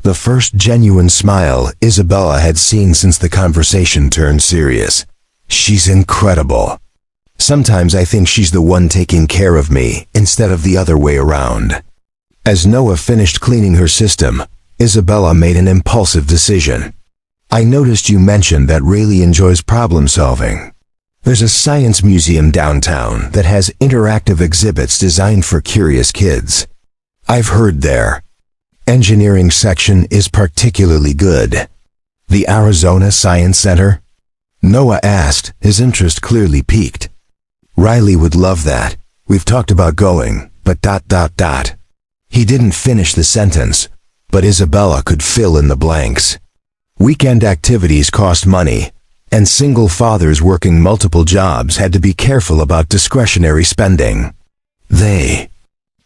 The first genuine smile Isabella had seen since the conversation turned serious. "She's incredible. Sometimes I think she's the one taking care of me instead of the other way around." As Noah finished cleaning her system, Isabella made an impulsive decision. "I noticed you mentioned that Rayleigh enjoys problem solving. There's a science museum downtown that has interactive exhibits designed for curious kids. I've heard their engineering section is particularly good." "The Arizona Science Center?" Noah asked, his interest clearly piqued. "Riley would love that. We've talked about going, but ... He didn't finish the sentence, but Isabella could fill in the blanks. Weekend activities cost money, and single fathers working multiple jobs had to be careful about discretionary spending. "They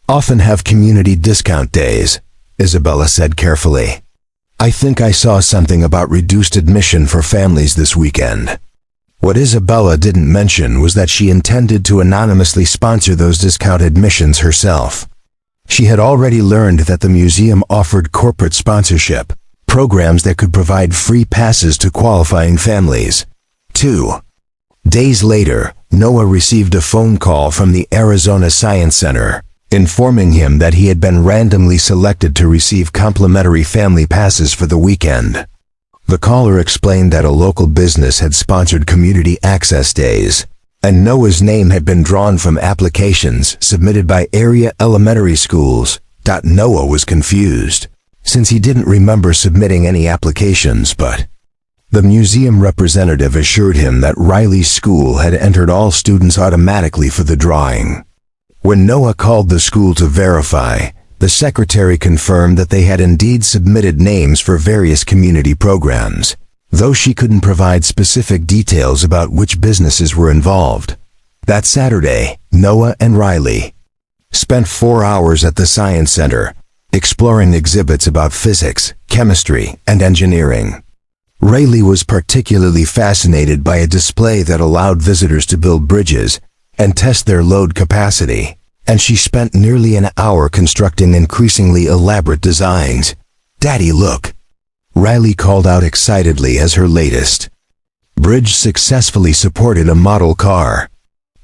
often have community discount days," Isabella said carefully. "I think I saw something about reduced admission for families this weekend." What Isabella didn't mention was that she intended to anonymously sponsor those discount admissions herself. She had already learned that the museum offered corporate sponsorship, programs that could provide free passes to qualifying families. 2 days later, Noah received a phone call from the Arizona Science Center, informing him that he had been randomly selected to receive complimentary family passes for the weekend. The caller explained that a local business had sponsored community access days, and Noah's name had been drawn from applications submitted by area elementary schools. Noah was confused, since he didn't remember submitting any applications, but the museum representative assured him that Riley's school had entered all students automatically for the drawing. When Noah called the school to verify, the secretary confirmed that they had indeed submitted names for various community programs, though she couldn't provide specific details about which businesses were involved. That Saturday, Noah and Riley spent 4 hours at the Science Center, exploring exhibits about physics, chemistry, and engineering. Riley was particularly fascinated by a display that allowed visitors to build bridges and test their load capacity, and she spent nearly an hour constructing increasingly elaborate designs. "Daddy, look!" Riley called out excitedly as her latest bridge successfully supported a model car.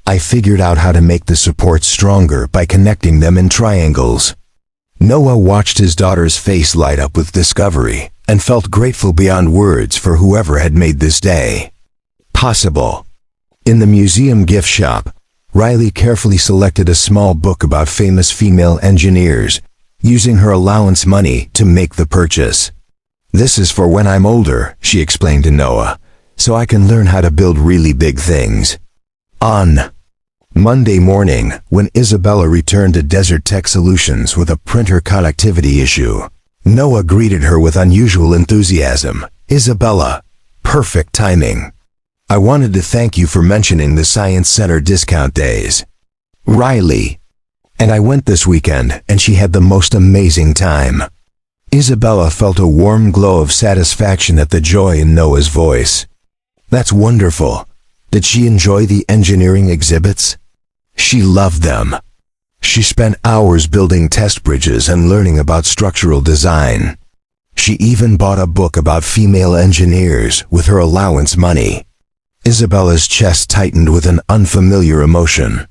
"I figured out how to make the supports stronger by connecting them in triangles." Noah watched his daughter's face light up with discovery and felt grateful beyond words for whoever had made this day possible. In the museum gift shop, Riley carefully selected a small book about famous female engineers, using her allowance money to make the purchase. "This is for when I'm older," she explained to Noah, "so I can learn how to build really big things." On Monday morning, when Isabella returned to Desert Tech Solutions with a printer connectivity issue, Noah greeted her with unusual enthusiasm. "Isabella, perfect timing. I wanted to thank you for mentioning the Science Center discount days." "Riley and I went this weekend, and she had the most amazing time." Isabella felt a warm glow of satisfaction at the joy in Noah's voice. "That's wonderful. Did she enjoy the engineering exhibits?" "She loved them. She spent hours building test bridges and learning about structural design. She even bought a book about female engineers with her allowance money." Isabella's chest tightened with an unfamiliar emotion.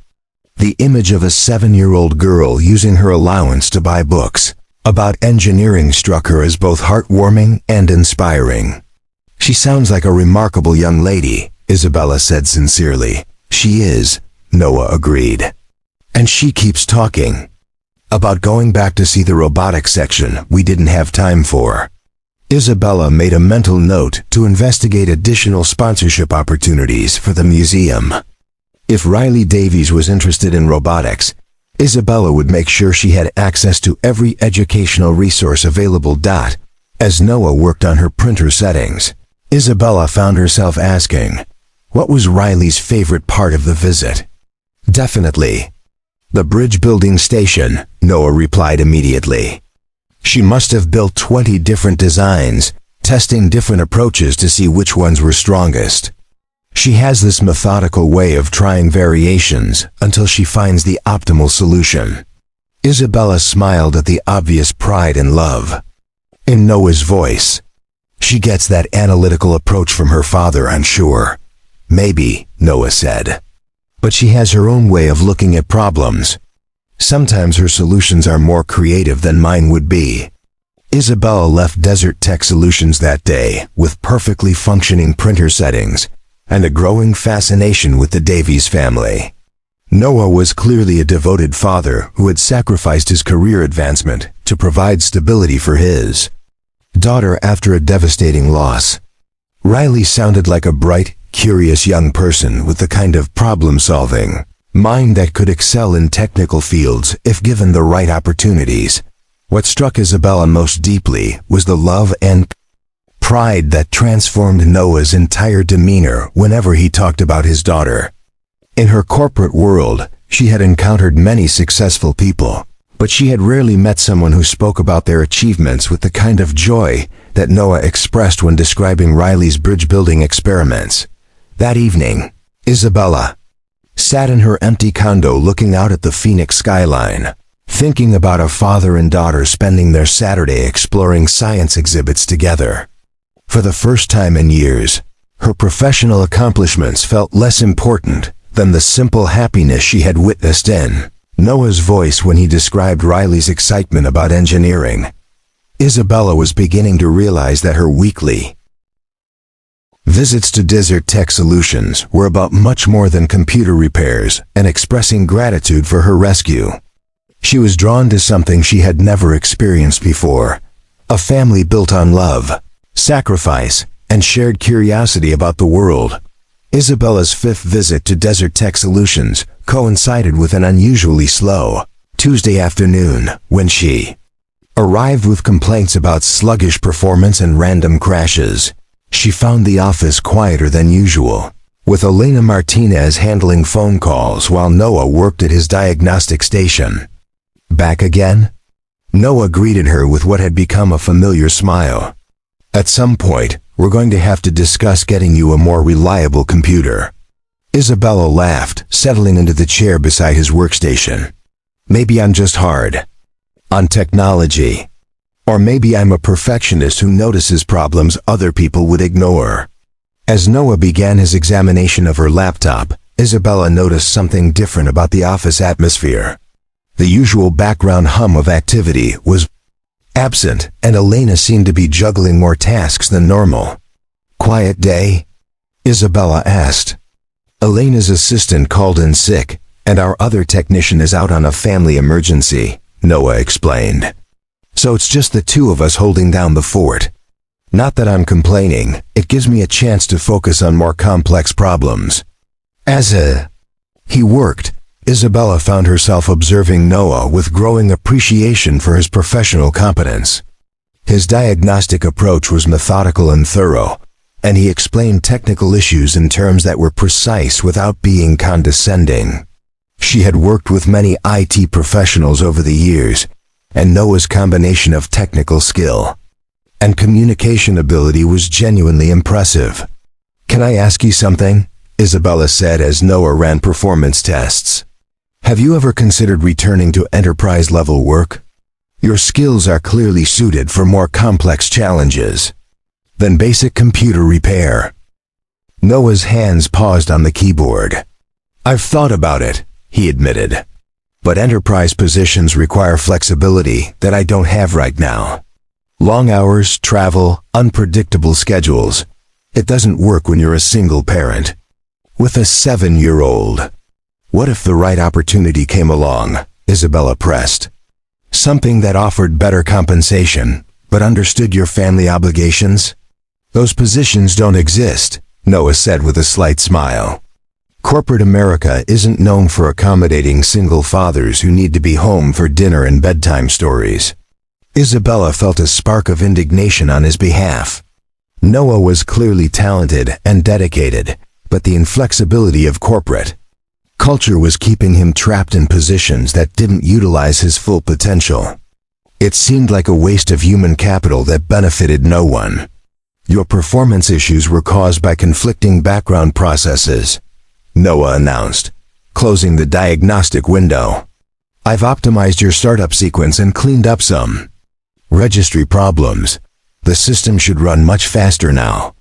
The image of a 7-year-old girl using her allowance to buy books about engineering struck her as both heartwarming and inspiring. "She sounds like a remarkable young lady," Isabella said sincerely. "She is," Noah agreed. "And she keeps talking about going back to see the robotics section we didn't have time for." Isabella made a mental note to investigate additional sponsorship opportunities for the museum. If Riley Davies was interested in robotics, Isabella would make sure she had access to every educational resource available. As Noah worked on her printer settings, Isabella found herself asking, what was Riley's favorite part of the visit? "Definitely the bridge building station," Noah replied immediately. "She must have built 20 different designs, testing different approaches to see which ones were strongest. She has this methodical way of trying variations until she finds the optimal solution." Isabella smiled at the obvious pride and love in Noah's voice. "She gets that analytical approach from her father, I'm sure." "Maybe," Noah said. "But she has her own way of looking at problems. Sometimes her solutions are more creative than mine would be." Isabella left Desert Tech Solutions that day with perfectly functioning printer settings and a growing fascination with the Davies family. Noah was clearly a devoted father who had sacrificed his career advancement to provide stability for his daughter after a devastating loss. Riley sounded like a bright, curious young person with the kind of problem-solving mind that could excel in technical fields if given the right opportunities. What struck Isabella most deeply was the love and pride that transformed Noah's entire demeanor whenever he talked about his daughter. In her corporate world, she had encountered many successful people, but she had rarely met someone who spoke about their achievements with the kind of joy that Noah expressed when describing Riley's bridge-building experiments. That evening, Isabella sat in her empty condo looking out at the Phoenix skyline, thinking about a father and daughter spending their Saturday exploring science exhibits together. For the first time in years, her professional accomplishments felt less important than the simple happiness she had witnessed in Noah's voice when he described Riley's excitement about engineering. Isabella was beginning to realize that her weekly visits to Desert Tech Solutions were about much more than computer repairs and expressing gratitude for her rescue. She was drawn to something she had never experienced before, a family built on love, sacrifice, and shared curiosity about the world. Isabella's fifth visit to Desert Tech Solutions coincided with an unusually slow Tuesday afternoon when she arrived with complaints about sluggish performance and random crashes. She found the office quieter than usual, with Elena Martinez handling phone calls while Noah worked at his diagnostic station. "Back again?" Noah greeted her with what had become a familiar smile. "At some point, we're going to have to discuss getting you a more reliable computer." Isabella laughed, settling into the chair beside his workstation. "Maybe I'm just hard on technology. Or maybe I'm a perfectionist who notices problems other people would ignore." As Noah began his examination of her laptop, Isabella noticed something different about the office atmosphere. The usual background hum of activity was absent, and Elena seemed to be juggling more tasks than normal. "Quiet day?" Isabella asked. "Elena's assistant called in sick, and our other technician is out on a family emergency," Noah explained. "So it's just the two of us holding down the fort. Not that I'm complaining, it gives me a chance to focus on more complex problems." As he worked, Isabella found herself observing Noah with growing appreciation for his professional competence. His diagnostic approach was methodical and thorough, and he explained technical issues in terms that were precise without being condescending. She had worked with many IT professionals over the years, and Noah's combination of technical skill and communication ability was genuinely impressive. "Can I ask you something?" Isabella said as Noah ran performance tests. "Have you ever considered returning to enterprise-level work? Your skills are clearly suited for more complex challenges than basic computer repair." Noah's hands paused on the keyboard. "I've thought about it," he admitted. "But enterprise positions require flexibility that I don't have right now. Long hours, travel, unpredictable schedules. It doesn't work when you're a single parent. With a 7-year-old. What if the right opportunity came along?" Isabella pressed. "Something that offered better compensation, but understood your family obligations?" "Those positions don't exist," Noah said with a slight smile. "Corporate America isn't known for accommodating single fathers who need to be home for dinner and bedtime stories." Isabella felt a spark of indignation on his behalf. Noah was clearly talented and dedicated, but the inflexibility of corporate culture was keeping him trapped in positions that didn't utilize his full potential. It seemed like a waste of human capital that benefited no one. "Your performance issues were caused by conflicting background processes," Noah announced, closing the diagnostic window. "I've optimized your startup sequence and cleaned up some registry problems. The system should run much faster now."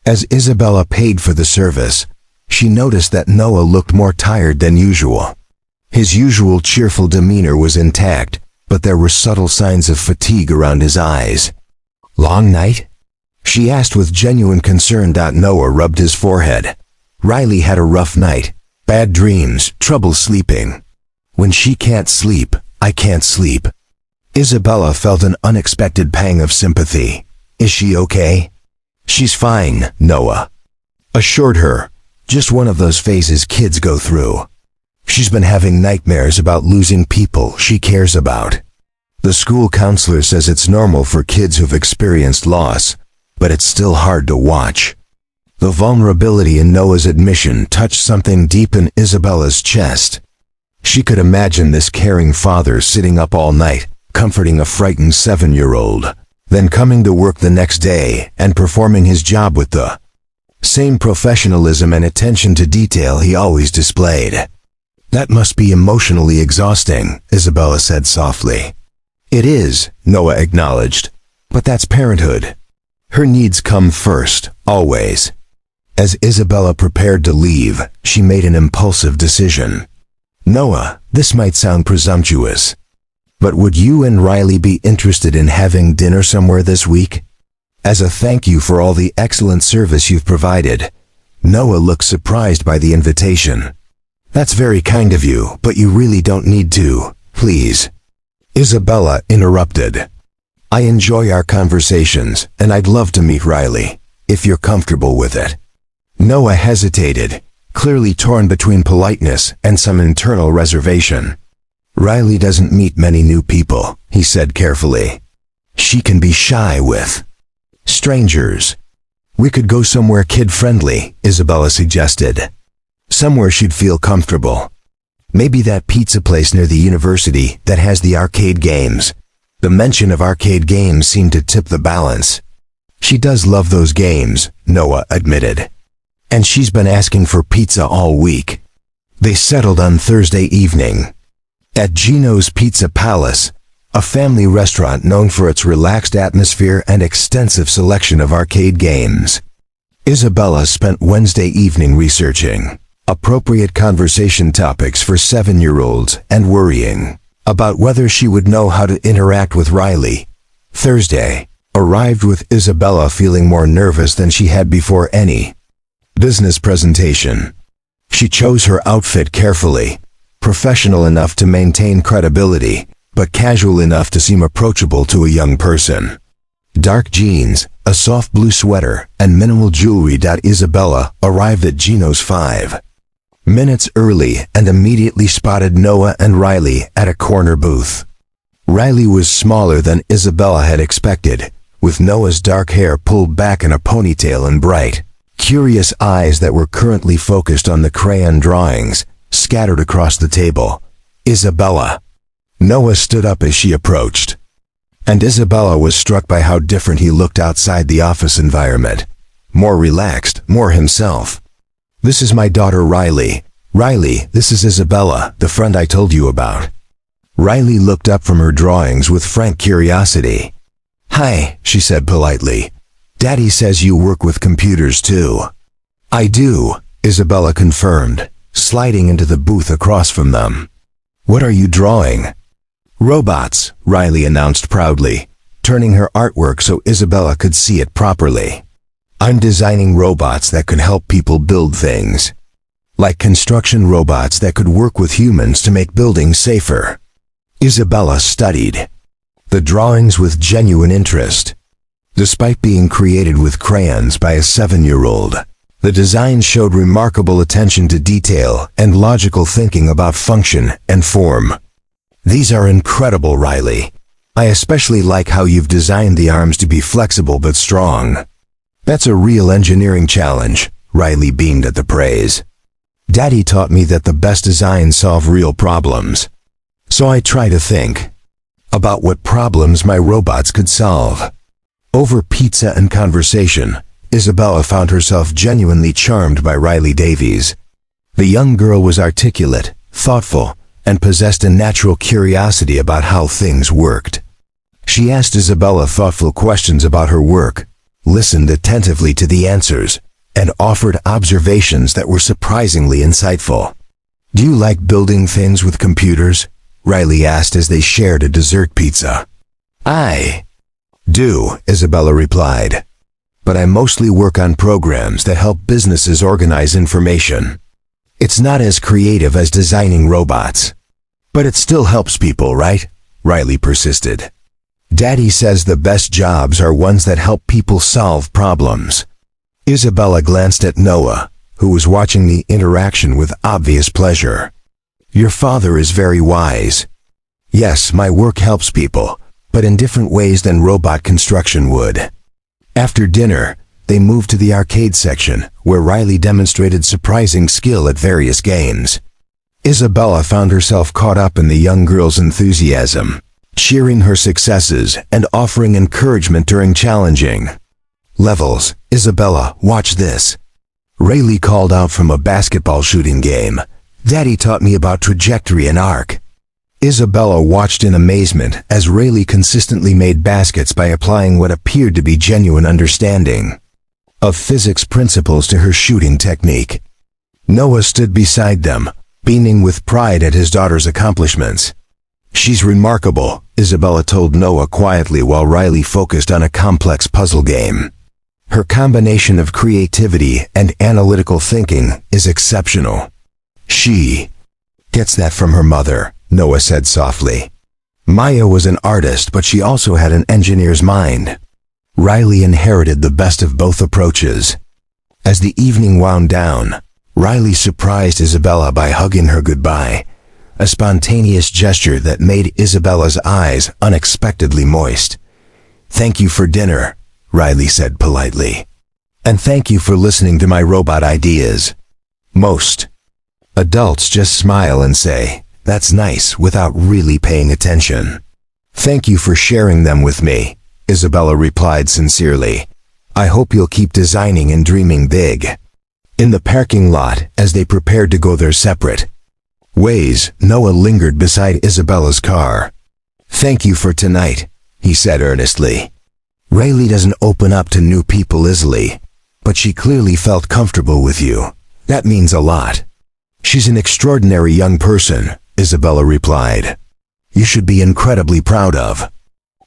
As Isabella paid for the service, she noticed that Noah looked more tired than usual. His usual cheerful demeanor was intact, but there were subtle signs of fatigue around his eyes. "Long night?" she asked with genuine concern. Noah rubbed his forehead. "Riley had a rough night. Bad dreams, trouble sleeping. When she can't sleep, I can't sleep." Isabella felt an unexpected pang of sympathy. "Is she okay?" "She's fine," Noah assured her. "Just one of those phases kids go through. She's been having nightmares about losing people she cares about. The school counselor says it's normal for kids who've experienced loss, but it's still hard to watch." The vulnerability in Noah's admission touched something deep in Isabella's chest. She could imagine this caring father sitting up all night, comforting a frightened 7-year-old, then coming to work the next day and performing his job with the same professionalism and attention to detail he always displayed. "That must be emotionally exhausting," Isabella said softly. "It is," Noah acknowledged, "but that's parenthood. Her needs come first, always." As Isabella prepared to leave, she made an impulsive decision. "Noah, this might sound presumptuous, but would you and Riley be interested in having dinner somewhere this week? As a thank you for all the excellent service you've provided." Noah looked surprised by the invitation. "That's very kind of you, but you really don't need to, please," Isabella interrupted. "I enjoy our conversations, and I'd love to meet Riley, if you're comfortable with it." Noah hesitated, clearly torn between politeness and some internal reservation. "Riley doesn't meet many new people," he said carefully. "She can be shy with strangers." "We could go somewhere kid-friendly," Isabella suggested. "Somewhere she'd feel comfortable. Maybe that pizza place near the university that has the arcade games." The mention of arcade games seemed to tip the balance. "She does love those games," Noah admitted. "And she's been asking for pizza all week." They settled on Thursday evening at Gino's Pizza Palace, a family restaurant known for its relaxed atmosphere and extensive selection of arcade games. Isabella spent Wednesday evening researching appropriate conversation topics for 7-year-olds and worrying about whether she would know how to interact with Riley. Thursday arrived with Isabella feeling more nervous than she had before any business presentation. She chose her outfit carefully, professional enough to maintain credibility, but casual enough to seem approachable to a young person. Dark jeans, a soft blue sweater, and minimal jewelry. Isabella arrived at Gino's 5 minutes early and immediately spotted Noah and Riley at a corner booth. Riley was smaller than Isabella had expected, with Noah's dark hair pulled back in a ponytail and bright, curious eyes that were currently focused on the crayon drawings scattered across the table. "Isabella." Noah stood up as she approached, and Isabella was struck by how different he looked outside the office environment. More relaxed, more himself. "This is my daughter Riley. Riley, this is Isabella, the friend I told you about." Riley looked up from her drawings with frank curiosity. "Hi," she said politely. "Daddy says you work with computers too." I do, Isabella confirmed, sliding into the booth across from them. What are you drawing? Robots, Riley announced proudly, turning her artwork so Isabella could see it properly. I'm designing robots that could help people build things. Like construction robots that could work with humans to make buildings safer. Isabella studied the drawings with genuine interest. Despite being created with crayons by a 7-year-old, the design showed remarkable attention to detail and logical thinking about function and form. These are incredible, Riley. I especially like how you've designed the arms to be flexible but strong. That's a real engineering challenge, Riley beamed at the praise. Daddy taught me that the best designs solve real problems. So I try to think about what problems my robots could solve. Over pizza and conversation, Isabella found herself genuinely charmed by Riley Davies. The young girl was articulate, thoughtful, and possessed a natural curiosity about how things worked. She asked Isabella thoughtful questions about her work, listened attentively to the answers, and offered observations that were surprisingly insightful. Do you like building things with computers? Riley asked as they shared a dessert pizza. I do, Isabella replied. But I mostly work on programs that help businesses organize information. It's not as creative as designing robots. But it still helps people, right? Riley persisted. Daddy says the best jobs are ones that help people solve problems. Isabella glanced at Noah, who was watching the interaction with obvious pleasure. Your father is very wise. Yes, my work helps people, but in different ways than robot construction would. After dinner, they moved to the arcade section, where Riley demonstrated surprising skill at various games. Isabella found herself caught up in the young girl's enthusiasm, cheering her successes and offering encouragement during challenging levels. Isabella, watch this. Riley called out from a basketball shooting game. Daddy taught me about trajectory and arc. Isabella watched in amazement as Riley consistently made baskets by applying what appeared to be genuine understanding of physics principles to her shooting technique. Noah stood beside them, beaming with pride at his daughter's accomplishments. She's remarkable, Isabella told Noah quietly while Riley focused on a complex puzzle game. Her combination of creativity and analytical thinking is exceptional. She gets that from her mother, Noah said softly. Maya was an artist, but she also had an engineer's mind. Riley inherited the best of both approaches. As the evening wound down, Riley surprised Isabella by hugging her goodbye, a spontaneous gesture that made Isabella's eyes unexpectedly moist. Thank you for dinner, Riley said politely. And thank you for listening to my robot ideas. Most adults just smile and say, that's nice, without really paying attention. Thank you for sharing them with me, Isabella replied sincerely. I hope you'll keep designing and dreaming big. In the parking lot, as they prepared to go their separate ways, Noah lingered beside Isabella's car. Thank you for tonight, he said earnestly. Riley doesn't open up to new people easily, but she clearly felt comfortable with you. That means a lot. She's an extraordinary young person, Isabella replied. You should be incredibly proud of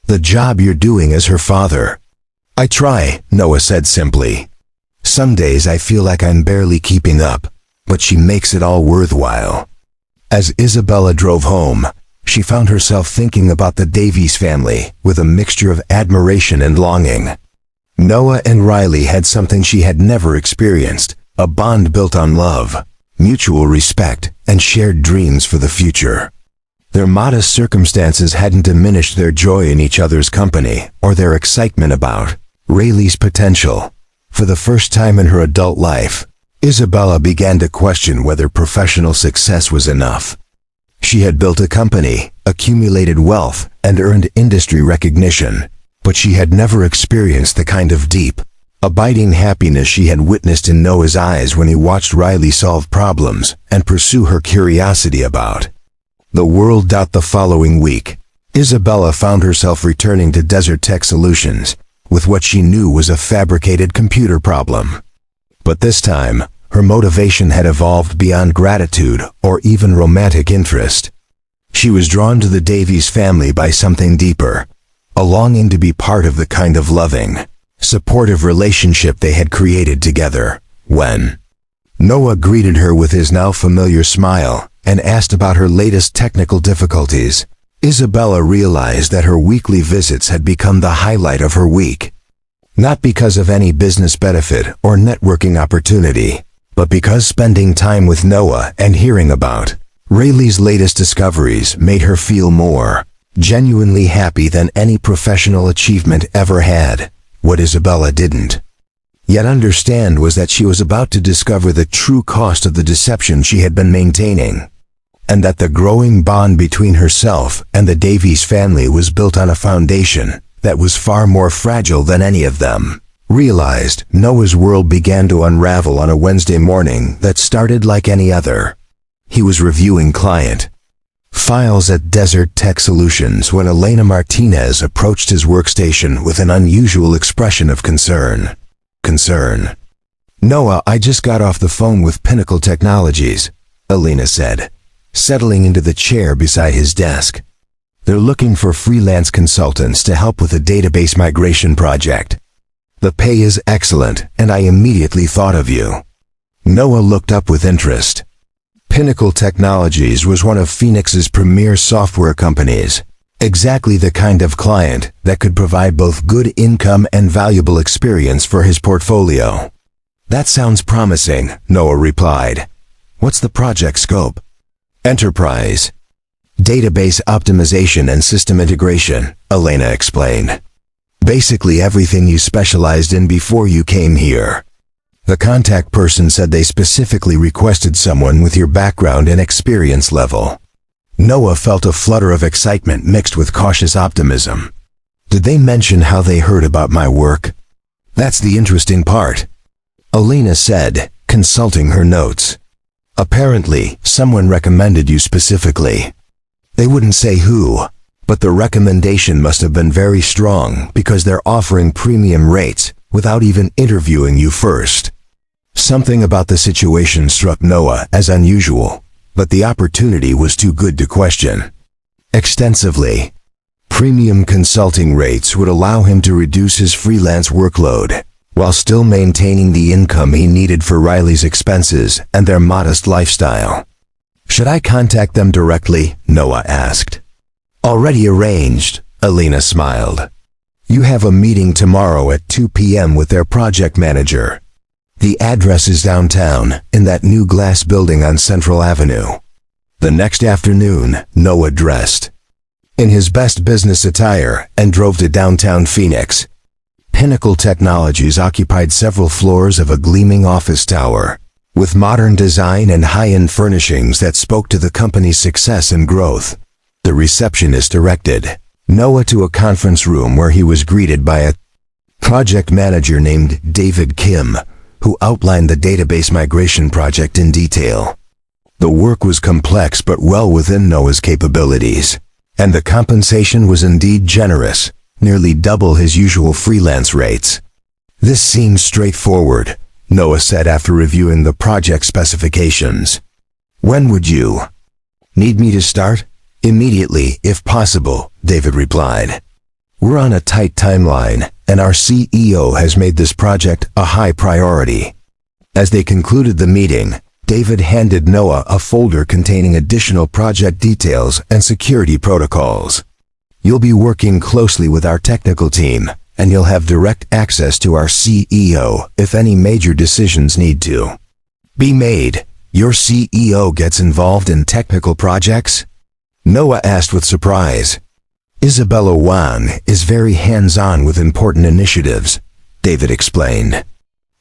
the job you're doing as her father. I try, Noah said simply. Some days I feel like I'm barely keeping up, but she makes it all worthwhile. As Isabella drove home, she found herself thinking about the Davies family with a mixture of admiration and longing. Noah and Riley had something she had never experienced, a bond built on love, mutual respect, and shared dreams for the future. Their modest circumstances hadn't diminished their joy in each other's company or their excitement about Riley's potential. For the first time in her adult life, Isabella began to question whether professional success was enough. She had built a company, accumulated wealth, and earned industry recognition, but she had never experienced the kind of deep, abiding happiness she had witnessed in Noah's eyes when he watched Riley solve problems and pursue her curiosity about the world. The following week, Isabella found herself returning to Desert Tech Solutions with what she knew was a fabricated computer problem. But this time, her motivation had evolved beyond gratitude or even romantic interest. She was drawn to the Davies family by something deeper, a longing to be part of the kind of loving, supportive relationship they had created together. When Noah greeted her with his now familiar smile and asked about her latest technical difficulties, Isabella realized that her weekly visits had become the highlight of her week. Not because of any business benefit or networking opportunity, but because spending time with Noah and hearing about Rayleigh's latest discoveries made her feel more genuinely happy than any professional achievement ever had. What Isabella didn't yet understand was that she was about to discover the true cost of the deception she had been maintaining, and that the growing bond between herself and the Davies family was built on a foundation that was far more fragile than any of them realized. Noah's world began to unravel on a Wednesday morning that started like any other. He was reviewing client files at Desert Tech Solutions when Elena Martinez approached his workstation with an unusual expression of concern. "Noah, I just got off the phone with Pinnacle Technologies," Elena said, settling into the chair beside his desk. "They're looking for freelance consultants to help with a database migration project. The pay is excellent, and I immediately thought of you." Noah looked up with interest. Pinnacle Technologies was one of Phoenix's premier software companies, exactly the kind of client that could provide both good income and valuable experience for his portfolio. "That sounds promising," Noah replied. "What's the project scope?" "Enterprise database optimization and system integration," Elena explained. "Basically everything you specialized in before you came here." The contact person said they specifically requested someone with your background and experience level. Noah felt a flutter of excitement mixed with cautious optimism. "Did they mention how they heard about my work?" "That's the interesting part," Elena said, consulting her notes. "Apparently, someone recommended you specifically. They wouldn't say who, but the recommendation must have been very strong because they're offering premium rates without even interviewing you first." Something about the situation struck Noah as unusual, but the opportunity was too good to question. Extensively, premium consulting rates would allow him to reduce his freelance workload, while still maintaining the income he needed for Riley's expenses and their modest lifestyle. "Should I contact them directly?" Noah asked. "Already arranged," Elena smiled. "You have a meeting tomorrow at 2 p.m. with their project manager. The address is downtown, in that new glass building on Central Avenue." The next afternoon, Noah dressed in his best business attire and drove to downtown Phoenix. Pinnacle Technologies occupied several floors of a gleaming office tower, with modern design and high-end furnishings that spoke to the company's success and growth. The receptionist directed Noah to a conference room where he was greeted by a project manager named David Kim, who outlined the database migration project in detail. The work was complex but well within Noah's capabilities, and the compensation was indeed generous, nearly double his usual freelance rates. "This seems straightforward," Noah said after reviewing the project specifications. "When would you need me to start?" "Immediately, if possible," David replied. "We're on a tight timeline, and our CEO has made this project a high priority." As they concluded the meeting, David handed Noah a folder containing additional project details and security protocols. "You'll be working closely with our technical team, and you'll have direct access to our CEO if any major decisions need to be made." "Your CEO gets involved in technical projects?" Noah asked with surprise. "Isabella Wang is very hands-on with important initiatives," David explained.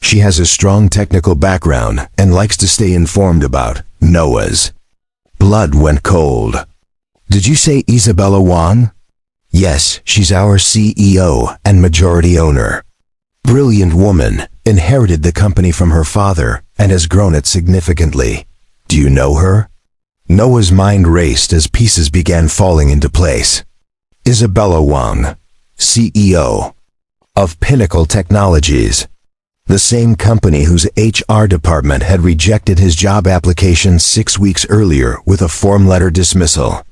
"She has a strong technical background and likes to stay informed about." Noah's blood went cold. "Did you say Isabella Wang?" "Yes, she's our CEO and majority owner. Brilliant woman, inherited the company from her father and has grown it significantly. Do you know her?" Noah's mind raced as pieces began falling into place. Isabella Wang, CEO of Pinnacle Technologies. The same company whose HR department had rejected his job application 6 weeks earlier with a form letter dismissal.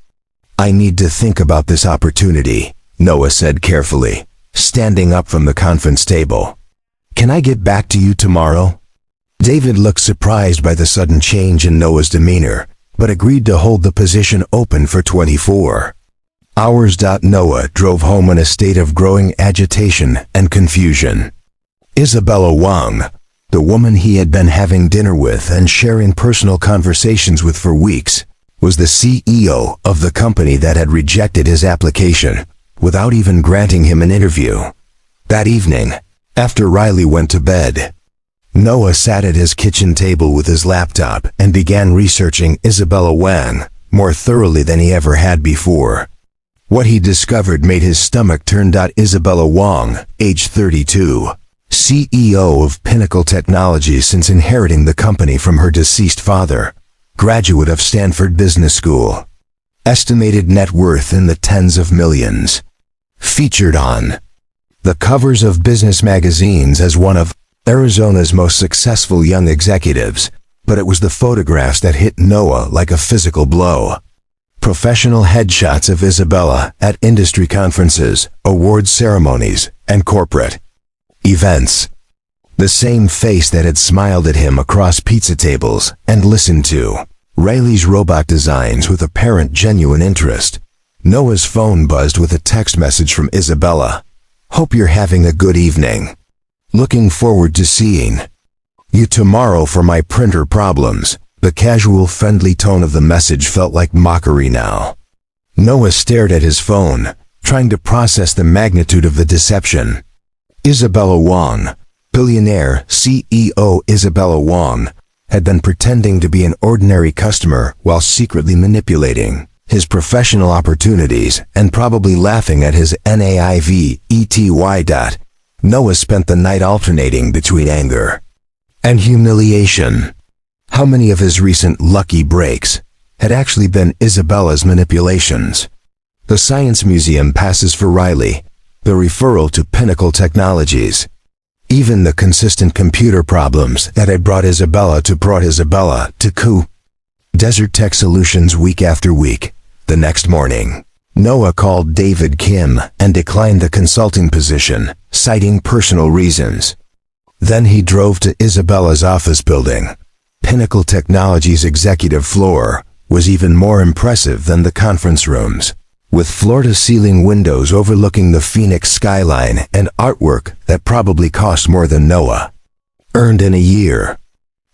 "I need to think about this opportunity," Noah said carefully, standing up from the conference table. "Can I get back to you tomorrow?" David looked surprised by the sudden change in Noah's demeanor, but agreed to hold the position open for 24 hours. Noah drove home in a state of growing agitation and confusion. Isabella Wang, the woman he had been having dinner with and sharing personal conversations with for weeks, was the CEO of the company that had rejected his application without even granting him an interview. That evening, after Riley went to bed, Noah sat at his kitchen table with his laptop and began researching Isabella Wang more thoroughly than he ever had before. What he discovered made his stomach turn. Isabella Wang, age 32, CEO of Pinnacle Technologies since inheriting the company from her deceased father, graduate of Stanford Business School. Estimated net worth in the tens of millions. Featured on the covers of business magazines as one of Arizona's most successful young executives, but it was the photographs that hit Noah like a physical blow. Professional headshots of Isabella at industry conferences, awards ceremonies, and corporate events. The same face that had smiled at him across pizza tables and listened to Riley's robot designs with apparent genuine interest. Noah's phone buzzed with a text message from Isabella. "Hope you're having a good evening. Looking forward to seeing you tomorrow for my printer problems." The casual, friendly tone of the message felt like mockery now. Noah stared at his phone, trying to process the magnitude of the deception. Isabella Wang, billionaire CEO Isabella Wang, had been pretending to be an ordinary customer while secretly manipulating his professional opportunities and probably laughing at his naivety. Noah spent the night alternating between anger and humiliation. How many of his recent lucky breaks had actually been Isabella's manipulations? The Science Museum passes for Riley, the referral to Pinnacle Technologies. Even the consistent computer problems that had brought Isabella to Desert Tech Solutions week after week. The next morning, Noah called David Kim and declined the consulting position, citing personal reasons. Then he drove to Isabella's office building. Pinnacle Technologies' executive floor was even more impressive than the conference rooms, with floor-to-ceiling windows overlooking the Phoenix skyline and artwork that probably cost more than Noah earned in a year.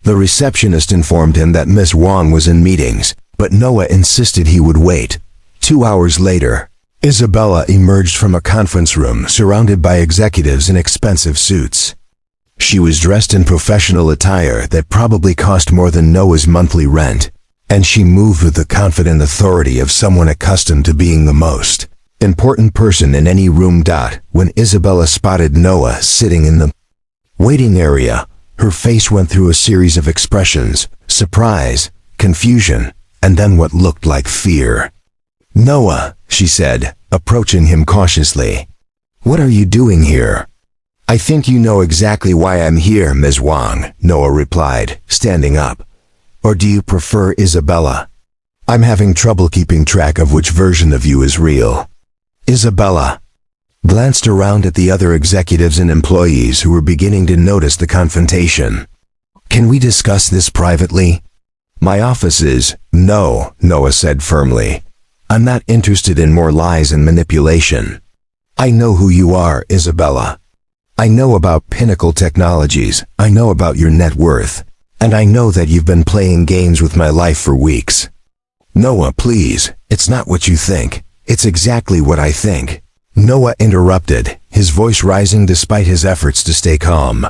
The receptionist informed him that Miss Wang was in meetings, but Noah insisted he would wait. 2 hours later, Isabella emerged from a conference room surrounded by executives in expensive suits. She was dressed in professional attire that probably cost more than Noah's monthly rent, and she moved with the confident authority of someone accustomed to being the most important person in any room. When Isabella spotted Noah sitting in the waiting area, her face went through a series of expressions: surprise, confusion, and then what looked like fear. "Noah," she said, approaching him cautiously. "What are you doing here?" "I think you know exactly why I'm here, Ms. Wang," Noah replied, standing up. "Or do you prefer Isabella? I'm having trouble keeping track of which version of you is real." Isabella glanced around at the other executives and employees who were beginning to notice the confrontation. "Can we discuss this privately?" "My office is—" "No," Noah said firmly. "I'm not interested in more lies and manipulation. I know who you are, Isabella. I know about Pinnacle Technologies, I know about your net worth, and I know that you've been playing games with my life for weeks." "Noah, please, it's not what you think. It's exactly what I think," Noah interrupted, his voice rising despite his efforts to stay calm.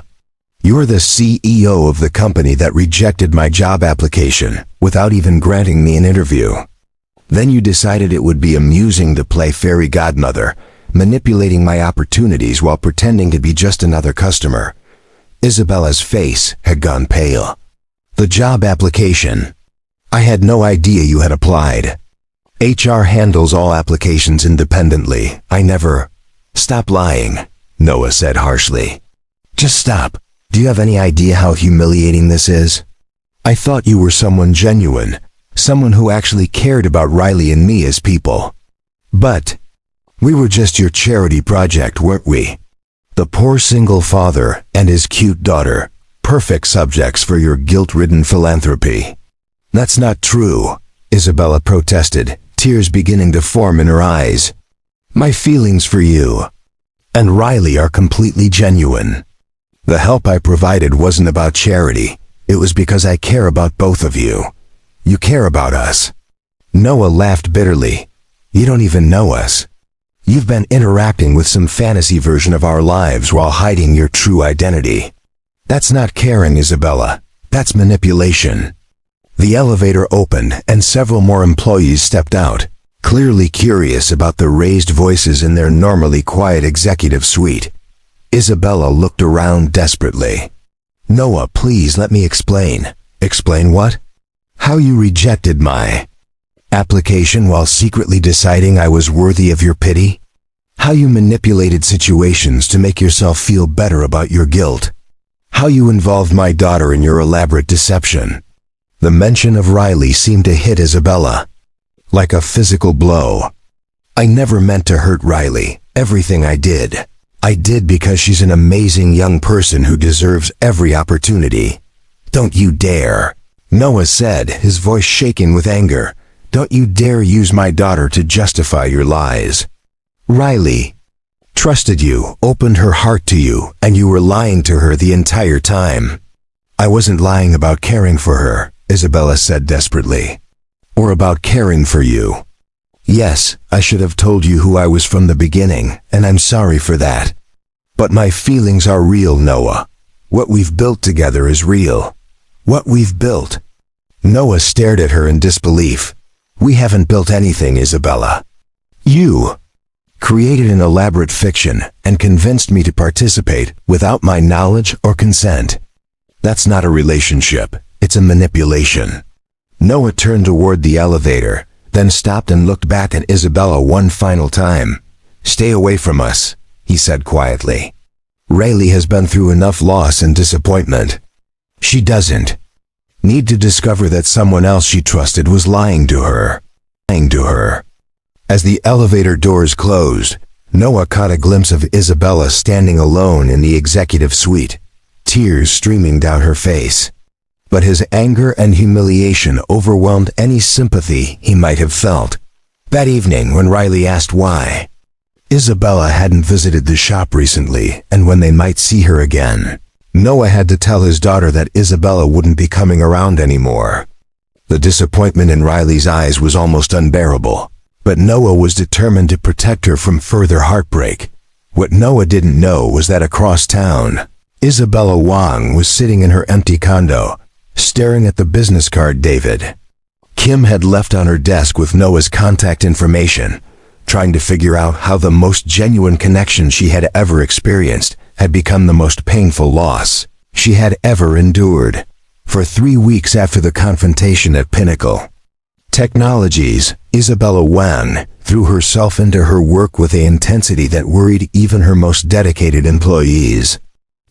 "You're the CEO of the company that rejected my job application without even granting me an interview. Then you decided it would be amusing to play fairy godmother, manipulating my opportunities while pretending to be just another customer." Isabella's face had gone pale. "The job application. I had no idea you had applied. HR handles all applications independently. I never—" "Stop lying," Noah said harshly. "Just stop. Do you have any idea how humiliating this is? I thought you were someone genuine, someone who actually cared about Riley and me as people. But we were just your charity project, weren't we? The poor single father and his cute daughter, perfect subjects for your guilt-ridden philanthropy. That's not true, Isabella protested, tears beginning to form in her eyes. My feelings for you and Riley are completely genuine. The help I provided wasn't about charity. It was because I care about both of you. You care about us. Noah laughed bitterly. You don't even know us. You've been interacting with some fantasy version of our lives while hiding your true identity. That's not caring, Isabella. That's manipulation. The elevator opened and several more employees stepped out, clearly curious about the raised voices in their normally quiet executive suite. Isabella looked around desperately. Noah, please let me explain. Explain what? How you rejected my application while secretly deciding I was worthy of your pity? How you manipulated situations to make yourself feel better about your guilt? How you involved my daughter in your elaborate deception? The mention of Riley seemed to hit Isabella like a physical blow. I never meant to hurt Riley. Everything I did because she's an amazing young person who deserves every opportunity. Don't you dare, Noah said, his voice shaking with anger. Don't you dare use my daughter to justify your lies. Riley trusted you, opened her heart to you, and you were lying to her the entire time. I wasn't lying about caring for her, Isabella said desperately. Or about caring for you. Yes, I should have told you who I was from the beginning, and I'm sorry for that. But my feelings are real, Noah. What we've built together is real. What we've built. Noah stared at her in disbelief. We haven't built anything, Isabella. You created an elaborate fiction and convinced me to participate without my knowledge or consent. That's not a relationship. It's a manipulation. Noah turned toward the elevator, then stopped and looked back at Isabella one final time. Stay away from us, he said quietly. Riley has been through enough loss and disappointment. She doesn't need to discover that someone else she trusted was lying to her. As the elevator doors closed, Noah caught a glimpse of Isabella standing alone in the executive suite, tears streaming down her face. But his anger and humiliation overwhelmed any sympathy he might have felt. That evening, when Riley asked why Isabella hadn't visited the shop recently and when they might see her again, Noah had to tell his daughter that Isabella wouldn't be coming around anymore. The disappointment in Riley's eyes was almost unbearable, but Noah was determined to protect her from further heartbreak. What Noah didn't know was that across town, Isabella Wang was sitting in her empty condo, staring at the business card David Kim had left on her desk with Noah's contact information, trying to figure out how the most genuine connection she had ever experienced had become the most painful loss she had ever endured. For 3 weeks after the confrontation at Pinnacle Technologies, Isabella Wang threw herself into her work with an intensity that worried even her most dedicated employees.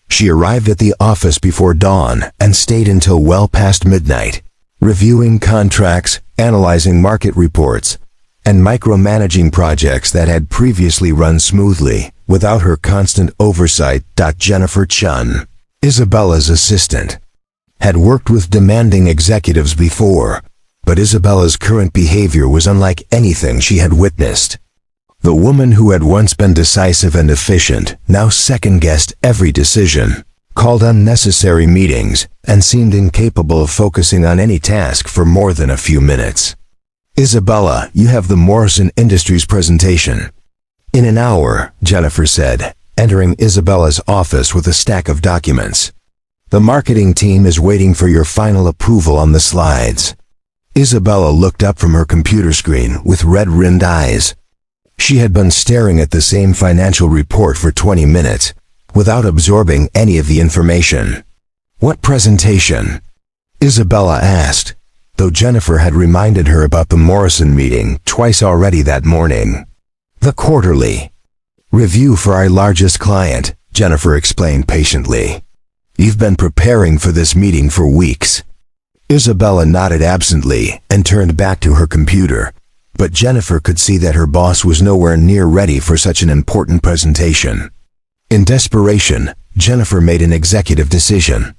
She arrived at the office before dawn and stayed until well past midnight, reviewing contracts, analyzing market reports, and micromanaging projects that had previously run smoothly without her constant oversight. Jennifer Chun, Isabella's assistant, had worked with demanding executives before, but Isabella's current behavior was unlike anything she had witnessed. The woman who had once been decisive and efficient now second-guessed every decision, called unnecessary meetings, and seemed incapable of focusing on any task for more than a few minutes. Isabella, you have the Morrison Industries presentation. In an hour, Jennifer said, entering Isabella's office with a stack of documents. The marketing team is waiting for your final approval on the slides. Isabella looked up from her computer screen with red-rimmed eyes. She had been staring at the same financial report for 20 minutes, without absorbing any of the information. What presentation? Isabella asked, though Jennifer had reminded her about the Morrison meeting twice already that morning. The quarterly review for our largest client, Jennifer explained patiently. You've been preparing for this meeting for weeks. Isabella nodded absently and turned back to her computer, but Jennifer could see that her boss was nowhere near ready for such an important presentation. In desperation, Jennifer made an executive decision.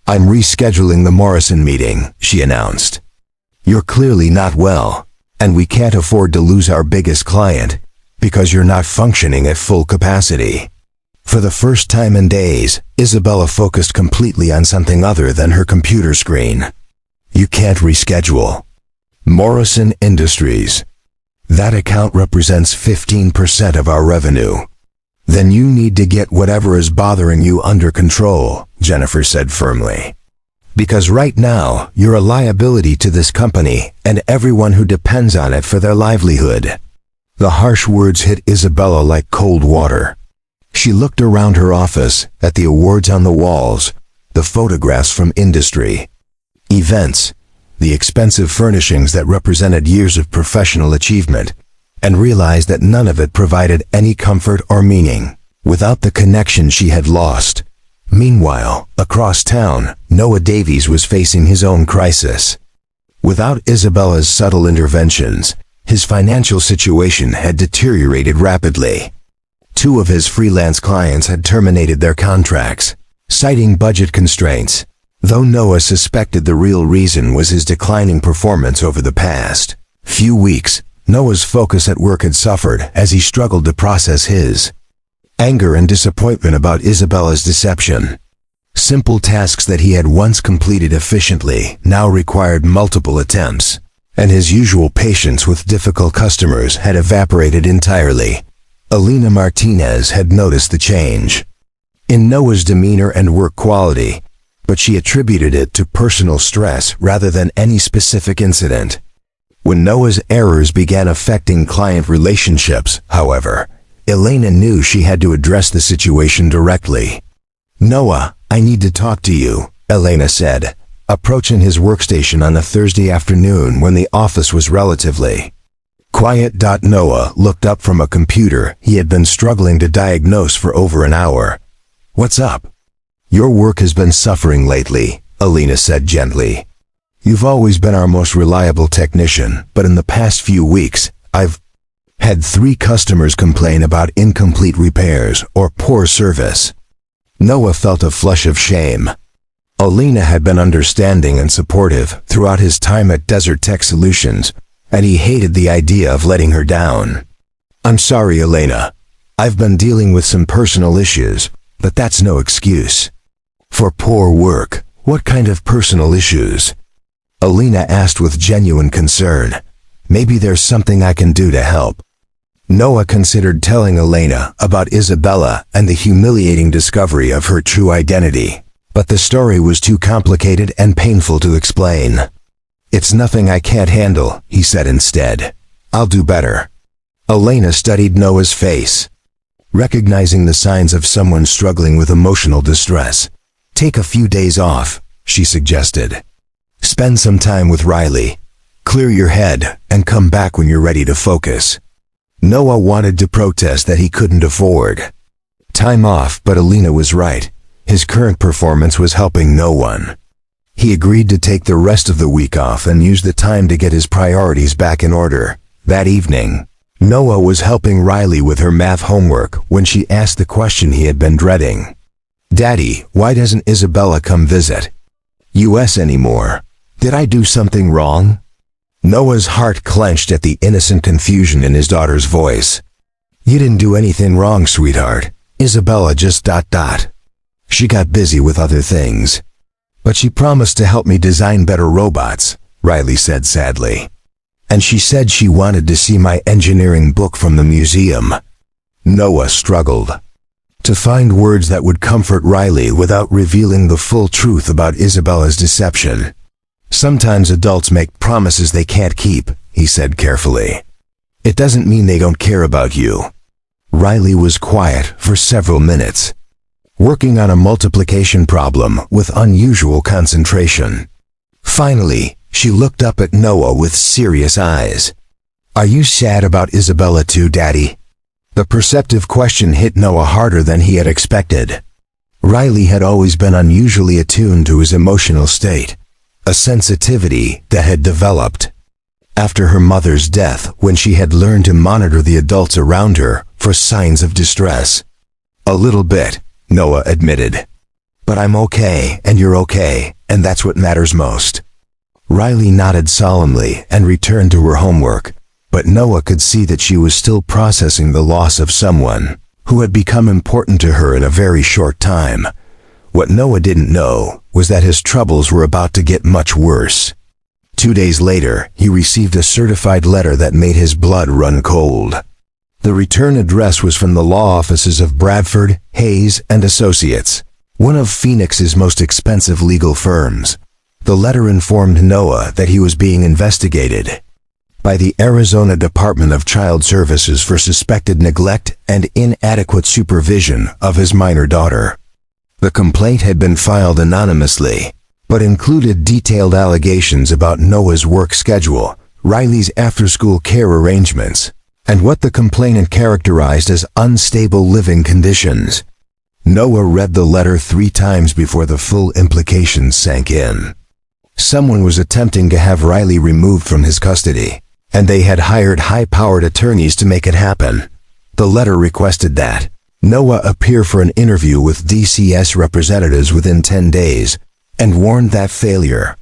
"I'm rescheduling the Morrison meeting," she announced. "You're clearly not well, and we can't afford to lose our biggest client because you're not functioning at full capacity." For the first time in days, Isabella focused completely on something other than her computer screen. "You can't reschedule. Morrison Industries. That account represents 15% of our revenue. Then you need to get whatever is bothering you under control," Jennifer said firmly. "Because right now, you're a liability to this company and everyone who depends on it for their livelihood." The harsh words hit Isabella like cold water. She looked around her office at the awards on the walls, the photographs from industry, events, the expensive furnishings that represented years of professional achievement, and realized that none of it provided any comfort or meaning. Without the connection she had lost. Meanwhile, across town, Noah Davies was facing his own crisis. Without Isabella's subtle interventions, his financial situation had deteriorated rapidly. 2 of his freelance clients had terminated their contracts, citing budget constraints, though Noah suspected the real reason was his declining performance over the past few weeks. Noah's focus at work had suffered as he struggled to process his anger and disappointment about Isabella's deception. Simple tasks that he had once completed efficiently now required multiple attempts, and his usual patience with difficult customers had evaporated entirely. Elena Martinez had noticed the change in Noah's demeanor and work quality, but she attributed it to personal stress rather than any specific incident. When Noah's errors began affecting client relationships, however, Elena knew she had to address the situation directly. "Noah, I need to talk to you," Elena said, approaching his workstation on a Thursday afternoon when the office was relatively quiet. Noah looked up from a computer he had been struggling to diagnose for over an hour. "What's up?" "Your work has been suffering lately," Elena said gently. "You've always been our most reliable technician, but in the past few weeks, I've had 3 customers complain about incomplete repairs or poor service." Noah felt a flush of shame. Elena had been understanding and supportive throughout his time at Desert Tech Solutions, and he hated the idea of letting her down. "I'm sorry, Elena. I've been dealing with some personal issues, but that's no excuse." "For poor work, what kind of personal issues?" Elena asked with genuine concern. "Maybe there's something I can do to help." Noah considered telling Elena about Isabella and the humiliating discovery of her true identity, but the story was too complicated and painful to explain. "It's nothing I can't handle," he said instead. "I'll do better." Elena studied Noah's face, recognizing the signs of someone struggling with emotional distress. "Take a few days off," she suggested. "Spend some time with Riley. Clear your head and come back when you're ready to focus." Noah wanted to protest that he couldn't afford time off, but Elena was right. His current performance was helping no one. He agreed to take the rest of the week off and use the time to get his priorities back in order. That evening, Noah was helping Riley with her math homework when she asked the question he had been dreading. "Daddy, why doesn't Isabella come visit US anymore? Did I do something wrong?" Noah's heart clenched at the innocent confusion in his daughter's voice. "You didn't do anything wrong, sweetheart. Isabella just ... She got busy with other things. But she promised to help me design better robots," Riley said sadly. "And she said she wanted to see my engineering book from the museum." Noah struggled to find words that would comfort Riley without revealing the full truth about Isabella's deception. "Sometimes adults make promises they can't keep," he said carefully. "It doesn't mean they don't care about you." Riley was quiet for several minutes, working on a multiplication problem with unusual concentration. Finally, she looked up at Noah with serious eyes. "Are you sad about Isabella too, Daddy?" The perceptive question hit Noah harder than he had expected. Riley had always been unusually attuned to his emotional state, a sensitivity that had developed after her mother's death when she had learned to monitor the adults around her for signs of distress. "A little bit," Noah admitted. "But I'm okay, and you're okay, and that's what matters most." Riley nodded solemnly and returned to her homework, but Noah could see that she was still processing the loss of someone who had become important to her in a very short time. What Noah didn't know was that his troubles were about to get much worse. 2 days later, he received a certified letter that made his blood run cold. The return address was from the law offices of Bradford, Hayes, and Associates, one of Phoenix's most expensive legal firms. The letter informed Noah that he was being investigated by the Arizona Department of Child Services for suspected neglect and inadequate supervision of his minor daughter. The complaint had been filed anonymously, but included detailed allegations about Noah's work schedule, Riley's after-school care arrangements, and what the complainant characterized as unstable living conditions. Noah read the letter 3 times before the full implications sank in. Someone was attempting to have Riley removed from his custody, and they had hired high-powered attorneys to make it happen. The letter requested that Noah appear for an interview with DCS representatives within 10 days, and warned that failure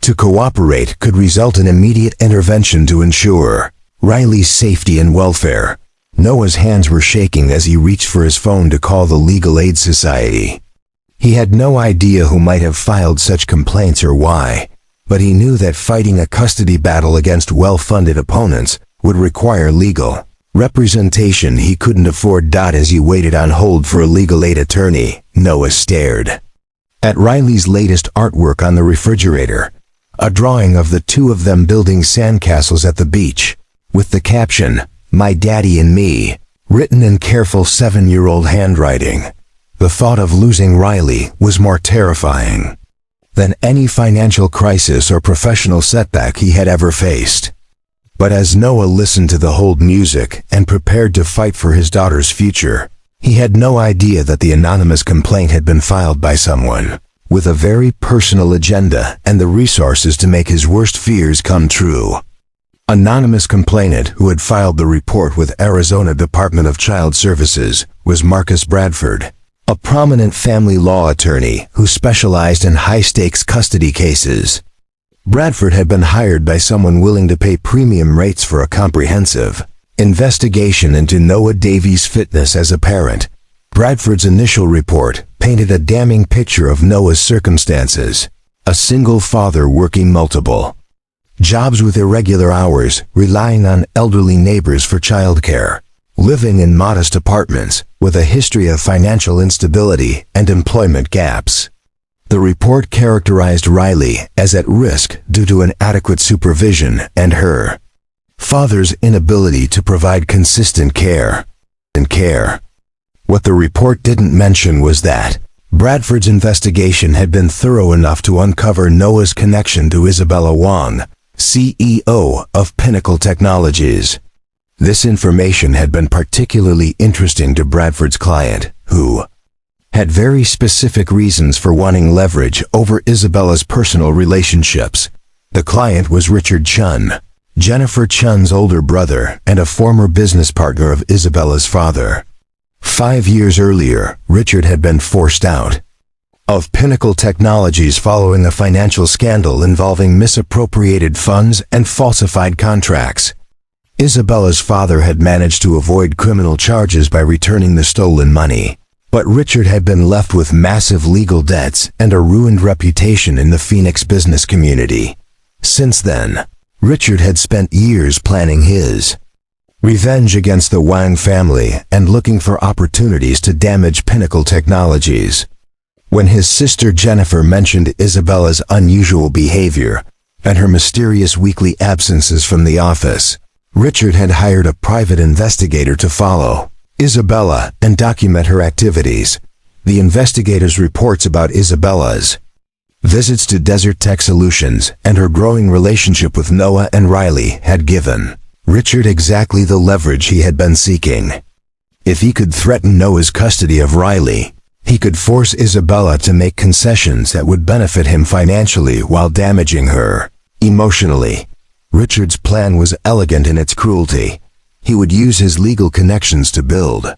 to cooperate could result in immediate intervention to ensure Riley's safety and welfare. Noah's hands were shaking as he reached for his phone to call the Legal Aid Society. He had no idea who might have filed such complaints or why, but he knew that fighting a custody battle against well-funded opponents would require legal representation he couldn't afford. As he waited on hold for a legal aid attorney, Noah stared at Riley's latest artwork on the refrigerator, a drawing of the 2 of them building sandcastles at the beach, with the caption, "My Daddy and Me," written in careful 7-year-old handwriting. The thought of losing Riley was more terrifying than any financial crisis or professional setback he had ever faced. But as Noah listened to the hold music and prepared to fight for his daughter's future, he had no idea that the anonymous complaint had been filed by someone with a very personal agenda and the resources to make his worst fears come true. Anonymous complainant who had filed the report with Arizona Department of Child Services was Marcus Bradford, a prominent family law attorney who specialized in high-stakes custody cases. Bradford had been hired by someone willing to pay premium rates for a comprehensive investigation into Noah Davies' fitness as a parent. Bradford's initial report painted a damning picture of Noah's circumstances: a single father working multiple jobs with irregular hours, relying on elderly neighbors for childcare, living in modest apartments with a history of financial instability and employment gaps. The report characterized Riley as at risk due to inadequate supervision and her father's inability to provide consistent care. What the report didn't mention was that Bradford's investigation had been thorough enough to uncover Noah's connection to Isabella Wong, CEO of Pinnacle Technologies. This information had been particularly interesting to Bradford's client, who had very specific reasons for wanting leverage over Isabella's personal relationships. The client was Richard Chun, Jennifer Chun's older brother and a former business partner of Isabella's father. 5 years earlier, Richard had been forced out of Pinnacle Technologies following a financial scandal involving misappropriated funds and falsified contracts. Isabella's father had managed to avoid criminal charges by returning the stolen money, but Richard had been left with massive legal debts and a ruined reputation in the Phoenix business community. Since then, Richard had spent years planning his revenge against the Wang family and looking for opportunities to damage Pinnacle Technologies. When his sister Jennifer mentioned Isabella's unusual behavior and her mysterious weekly absences from the office, Richard had hired a private investigator to follow Isabella and document her activities. The investigator's reports about Isabella's visits to Desert Tech Solutions and her growing relationship with Noah and Riley had given Richard exactly the leverage he had been seeking. If he could threaten Noah's custody of Riley, He could force Isabella to make concessions that would benefit him financially while damaging her emotionally. Richard's plan was elegant in its cruelty. He would use his legal connections to build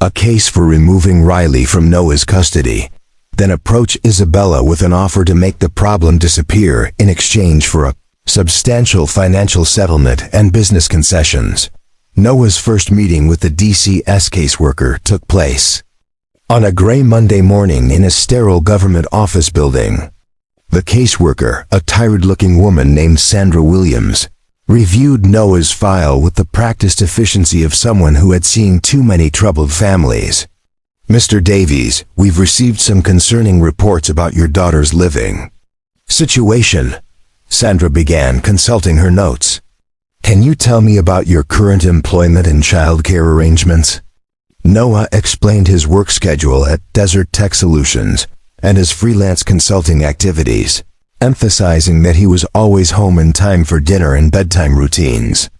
a case for removing Riley from Noah's custody, then approach Isabella with an offer to make the problem disappear in exchange for a substantial financial settlement and business concessions. Noah's first meeting with the DCS caseworker took place on a gray Monday morning in a sterile government office building. The caseworker, a tired-looking woman named Sandra Williams, reviewed Noah's file with the practiced efficiency of someone who had seen too many troubled families. "Mr. Davies, we've received some concerning reports about your daughter's living situation," Sandra began, consulting her notes. "Can you tell me about your current employment and childcare arrangements?" Noah explained his work schedule at Desert Tech Solutions and his freelance consulting activities, emphasizing that he was always home in time for dinner and bedtime routines.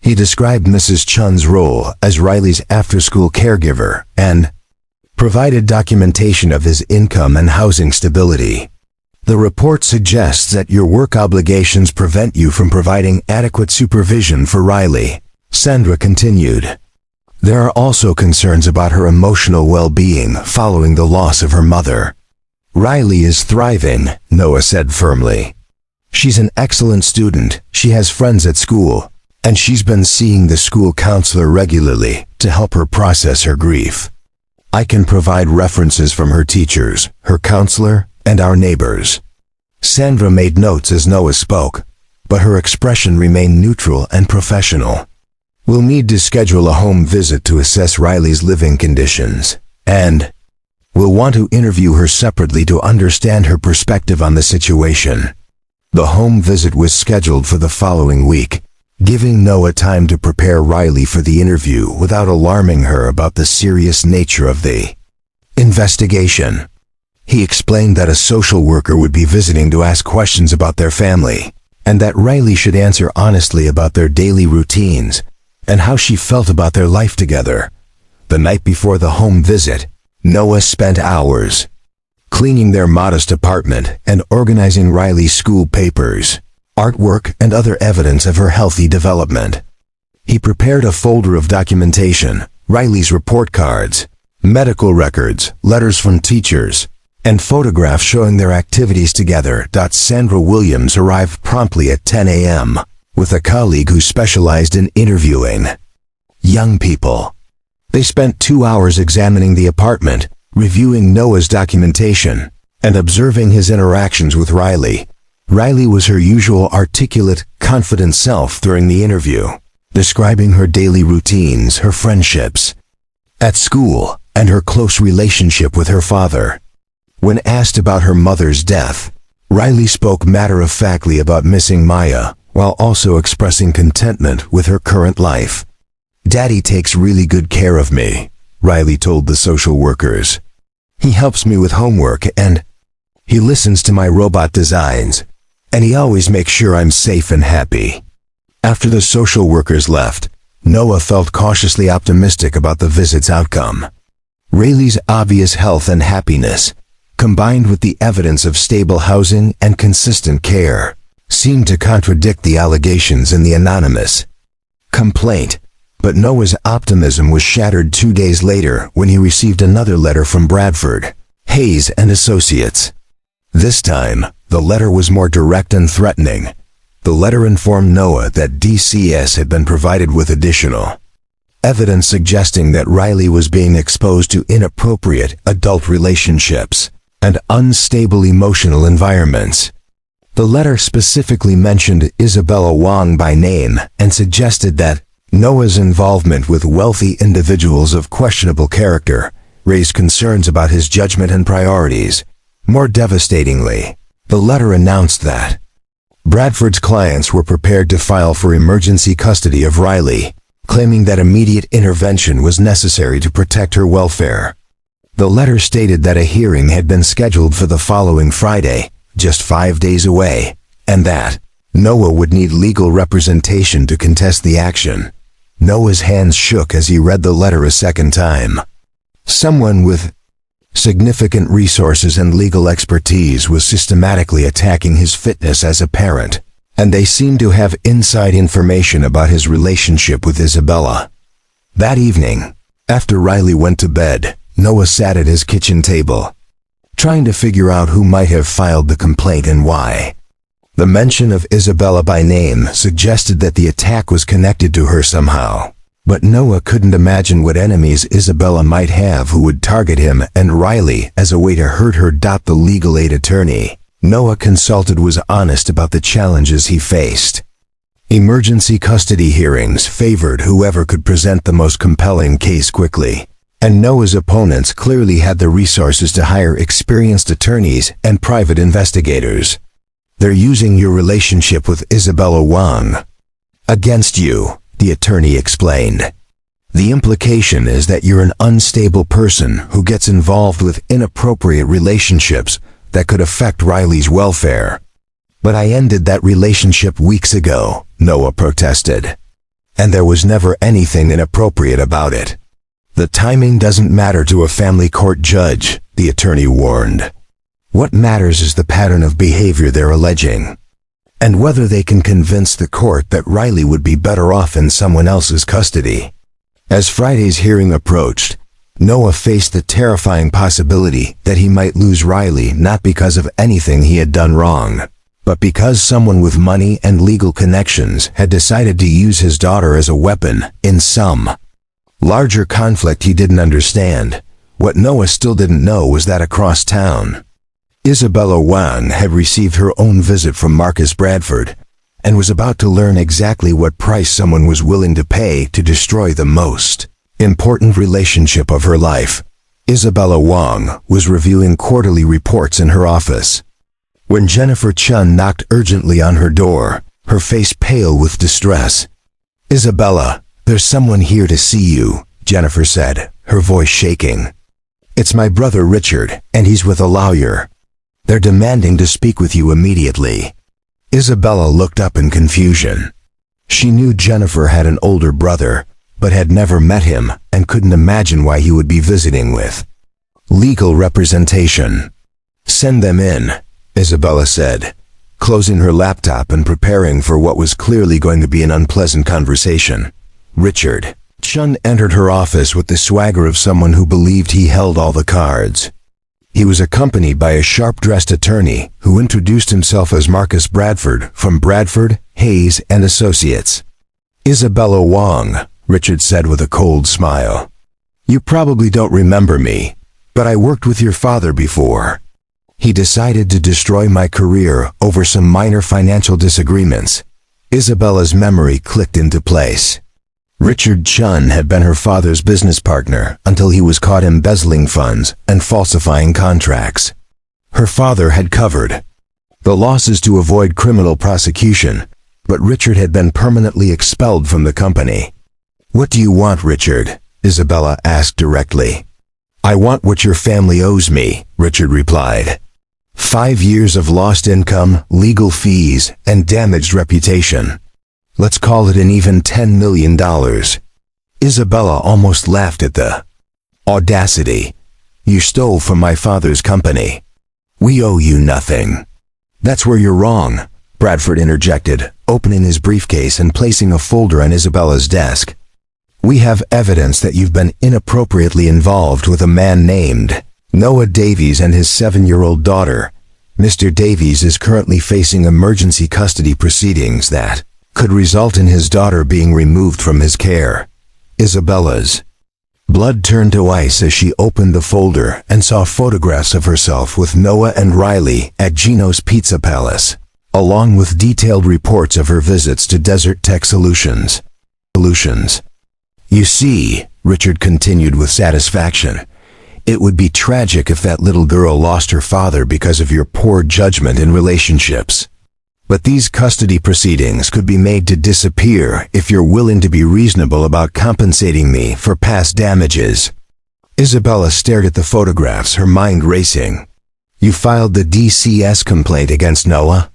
He described Mrs. Chun's role as Riley's after-school caregiver and provided documentation of his income and housing stability. "The report suggests that your work obligations prevent you from providing adequate supervision for Riley," Sandra continued. "There are also concerns about her emotional well-being following the loss of her mother." "Riley is thriving," Noah said firmly. "She's an excellent student, she has friends at school, and she's been seeing the school counselor regularly to help her process her grief. I can provide references from her teachers, her counselor, and our neighbors." Sandra made notes as Noah spoke, but her expression remained neutral and professional. "We'll need to schedule a home visit to assess Riley's living conditions, and we'll want to interview her separately to understand her perspective on the situation." The home visit was scheduled for the following week, giving Noah time to prepare Riley for the interview without alarming her about the serious nature of the investigation. He explained that a social worker would be visiting to ask questions about their family, and that Riley should answer honestly about their daily routines and how she felt about their life together. The night before the home visit, Noah spent hours cleaning their modest apartment and organizing Riley's school papers, artwork, and other evidence of her healthy development. He prepared a folder of documentation, Riley's report cards, medical records, letters from teachers, and photographs showing their activities together. Sandra Williams arrived promptly at 10 a.m. with a colleague who specialized in interviewing young people. They spent 2 hours examining the apartment, reviewing Noah's documentation, and observing his interactions with Riley. Riley was her usual articulate, confident self during the interview, describing her daily routines, her friendships at school, and her close relationship with her father. When asked about her mother's death, Riley spoke matter-of-factly about missing Maya, while also expressing contentment with her current life. "Daddy takes really good care of me," Riley told the social workers. "He helps me with homework and he listens to my robot designs, and he always makes sure I'm safe and happy." After the social workers left, Noah felt cautiously optimistic about the visit's outcome. Riley's obvious health and happiness, combined with the evidence of stable housing and consistent care, seemed to contradict the allegations in the anonymous complaint. But Noah's optimism was shattered 2 days later when he received another letter from Bradford, Hayes and Associates. This time, the letter was more direct and threatening. The letter informed Noah that DCS had been provided with additional evidence suggesting that Riley was being exposed to inappropriate adult relationships and unstable emotional environments. The letter specifically mentioned Isabella Wong by name and suggested that Noah's involvement with wealthy individuals of questionable character raised concerns about his judgment and priorities. More devastatingly, the letter announced that Bradford's clients were prepared to file for emergency custody of Riley, claiming that immediate intervention was necessary to protect her welfare. The letter stated that a hearing had been scheduled for the following Friday, just 5 days away, and that Noah would need legal representation to contest the action. Noah's hands shook as he read the letter a second time. Someone with Significant resources and legal expertise was systematically attacking his fitness as a parent, and they seemed to have inside information about his relationship with Isabella. That evening, after Riley went to bed, Noah sat at his kitchen table, trying to figure out who might have filed the complaint and why. The mention of Isabella by name suggested that the attack was connected to her somehow, but Noah couldn't imagine what enemies Isabella might have who would target him and Riley as a way to hurt her. The legal aid attorney Noah consulted was honest about the challenges he faced. Emergency custody hearings favored whoever could present the most compelling case quickly, and Noah's opponents clearly had the resources to hire experienced attorneys and private investigators. They're using your relationship with Isabella Wang against you, the attorney explained. The implication is that you're an unstable person who gets involved with inappropriate relationships that could affect Riley's welfare. But I ended that relationship weeks ago, Noah protested. And there was never anything inappropriate about it. The timing doesn't matter to a family court judge, the attorney warned. What matters is the pattern of behavior they're alleging, and whether they can convince the court that Riley would be better off in someone else's custody. As Friday's hearing approached, Noah faced the terrifying possibility that he might lose Riley not because of anything he had done wrong, but because someone with money and legal connections had decided to use his daughter as a weapon in some larger conflict he didn't understand. What Noah still didn't know was that across town, Isabella Wang had received her own visit from Marcus Bradford and was about to learn exactly what price someone was willing to pay to destroy the most important relationship of her life. Isabella Wang was reviewing quarterly reports in her office when Jennifer Chun knocked urgently on her door, her face pale with distress. "Isabella, there's someone here to see you," Jennifer said, her voice shaking. "It's my brother Richard, and he's with a lawyer. They're demanding to speak with you immediately." Isabella looked up in confusion. She knew Jennifer had an older brother, but had never met him and couldn't imagine why he would be visiting with legal representation. "Send them in," Isabella said, closing her laptop and preparing for what was clearly going to be an unpleasant conversation. Richard Chun entered her office with the swagger of someone who believed he held all the cards. He was accompanied by a sharp-dressed attorney who introduced himself as Marcus Bradford from Bradford, Hayes and Associates. "Isabella Wang," Richard said with a cold smile. "You probably don't remember me, but I worked with your father before. He decided to destroy my career over some minor financial disagreements." Isabella's memory clicked into place. Richard Chun had been her father's business partner until he was caught embezzling funds and falsifying contracts. Her father had covered the losses to avoid criminal prosecution, but Richard had been permanently expelled from the company. "What do you want, Richard?" Isabella asked directly. "I want what your family owes me," Richard replied. 5 years of lost income, legal fees, and damaged reputation. Let's call it an even $10 million. Isabella almost laughed at the audacity. "You stole from my father's company. We owe you nothing." "That's where you're wrong," Bradford interjected, opening his briefcase and placing a folder on Isabella's desk. "We have evidence that you've been inappropriately involved with a man named Noah Davies and his 7-year-old daughter. Mr. Davies is currently facing emergency custody proceedings that could result in his daughter being removed from his care." Isabella's blood turned to ice as she opened the folder and saw photographs of herself with Noah and Riley at Gino's Pizza Palace, along with detailed reports of her visits to Desert Tech Solutions. "You see," Richard continued with satisfaction, "it would be tragic if that little girl lost her father because of your poor judgment in relationships. But these custody proceedings could be made to disappear if you're willing to be reasonable about compensating me for past damages." Isabella stared at the photographs, her mind racing. "You filed the DCS complaint against Noah?"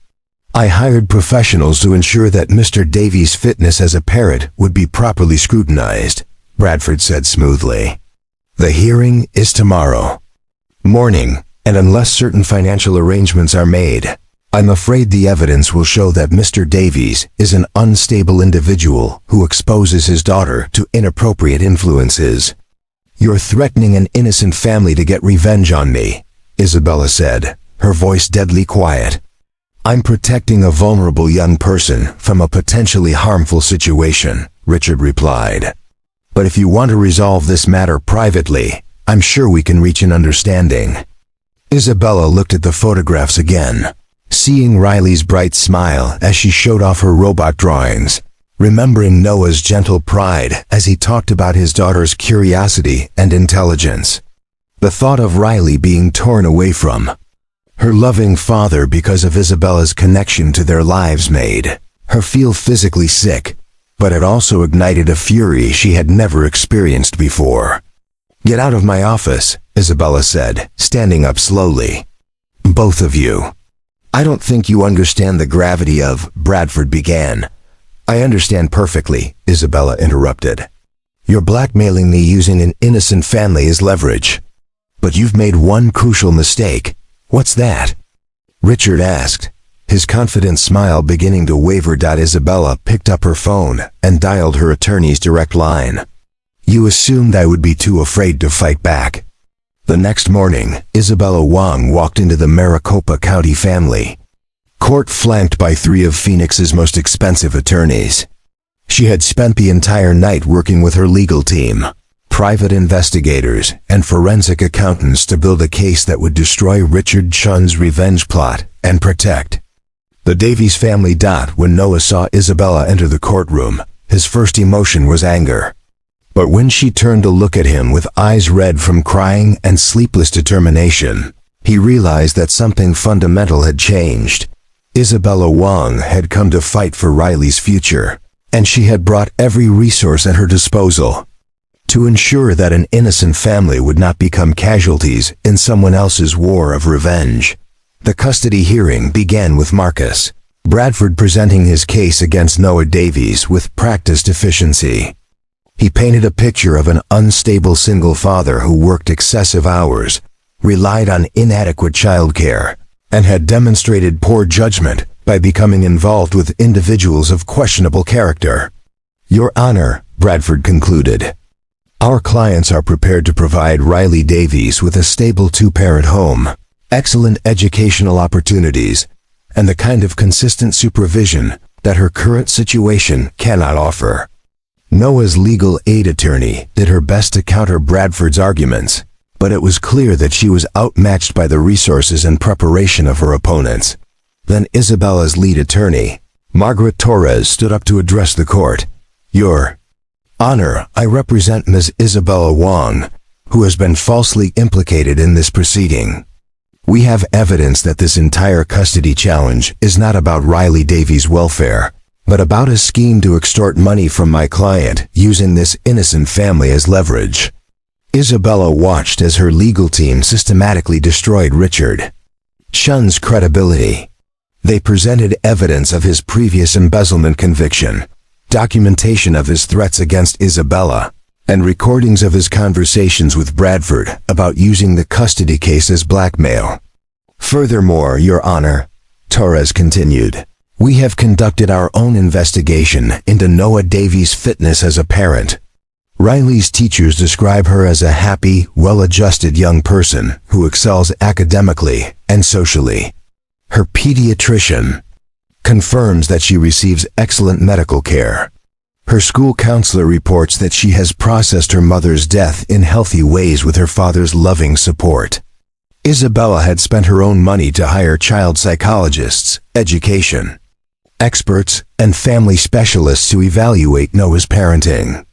"I hired professionals to ensure that Mr. Davies' fitness as a parent would be properly scrutinized," Bradford said smoothly. "The hearing is tomorrow." Morning, and unless certain financial arrangements are made, I'm afraid the evidence will show that Mr. Davies is an unstable individual who exposes his daughter to inappropriate influences. You're threatening an innocent family to get revenge on me, Isabella said, her voice deadly quiet. I'm protecting a vulnerable young person from a potentially harmful situation, Richard replied. But if you want to resolve this matter privately, I'm sure we can reach an understanding. Isabella looked at the photographs again, seeing Riley's bright smile as she showed off her robot drawings, remembering Noah's gentle pride as he talked about his daughter's curiosity and intelligence. The thought of Riley being torn away from her loving father because of Isabella's connection to their lives made her feel physically sick, but it also ignited a fury she had never experienced before. Get out of my office, Isabella said, standing up slowly. Both of you. I don't think you understand the gravity of, Bradford began. I understand perfectly, Isabella interrupted. You're blackmailing me using an innocent family as leverage. But you've made one crucial mistake. What's that? Richard asked, his confident smile beginning to waver. Isabella picked up her phone and dialed her attorney's direct line. You assumed I would be too afraid to fight back. The next morning, Isabella Wong walked into the Maricopa County family court flanked by 3 of Phoenix's most expensive attorneys. She had spent the entire night working with her legal team, private investigators, and forensic accountants to build a case that would destroy Richard Chun's revenge plot and protect the Davies family. When Noah saw Isabella enter the courtroom, his first emotion was anger. But when she turned to look at him with eyes red from crying and sleepless determination, he realized that something fundamental had changed. Isabella Wong had come to fight for Riley's future, and she had brought every resource at her disposal to ensure that an innocent family would not become casualties in someone else's war of revenge. The custody hearing began with Marcus Bradford presenting his case against Noah Davies with practiced efficiency. He painted a picture of an unstable single father who worked excessive hours, relied on inadequate childcare, and had demonstrated poor judgment by becoming involved with individuals of questionable character. Your Honor, Bradford concluded, our clients are prepared to provide Riley Davies with a stable 2-parent home, excellent educational opportunities, and the kind of consistent supervision that her current situation cannot offer. Noah's legal aid attorney did her best to counter Bradford's arguments, but it was clear that she was outmatched by the resources and preparation of her opponents. Then Isabella's lead attorney, Margaret Torres, stood up to address the court. Your Honor, I represent Ms. Isabella Wong, who has been falsely implicated in this proceeding. We have evidence that this entire custody challenge is not about Riley Davies' welfare, but about a scheme to extort money from my client using this innocent family as leverage. Isabella watched as her legal team systematically destroyed Richard Chun's credibility. They presented evidence of his previous embezzlement conviction, documentation of his threats against Isabella, and recordings of his conversations with Bradford about using the custody case as blackmail. Furthermore, Your Honor, Torres continued, we have conducted our own investigation into Noah Davies' fitness as a parent. Riley's teachers describe her as a happy, well-adjusted young person who excels academically and socially. Her pediatrician confirms that she receives excellent medical care. Her school counselor reports that she has processed her mother's death in healthy ways with her father's loving support. Isabella had spent her own money to hire child psychologists, education experts, and family specialists to evaluate Noah's parenting.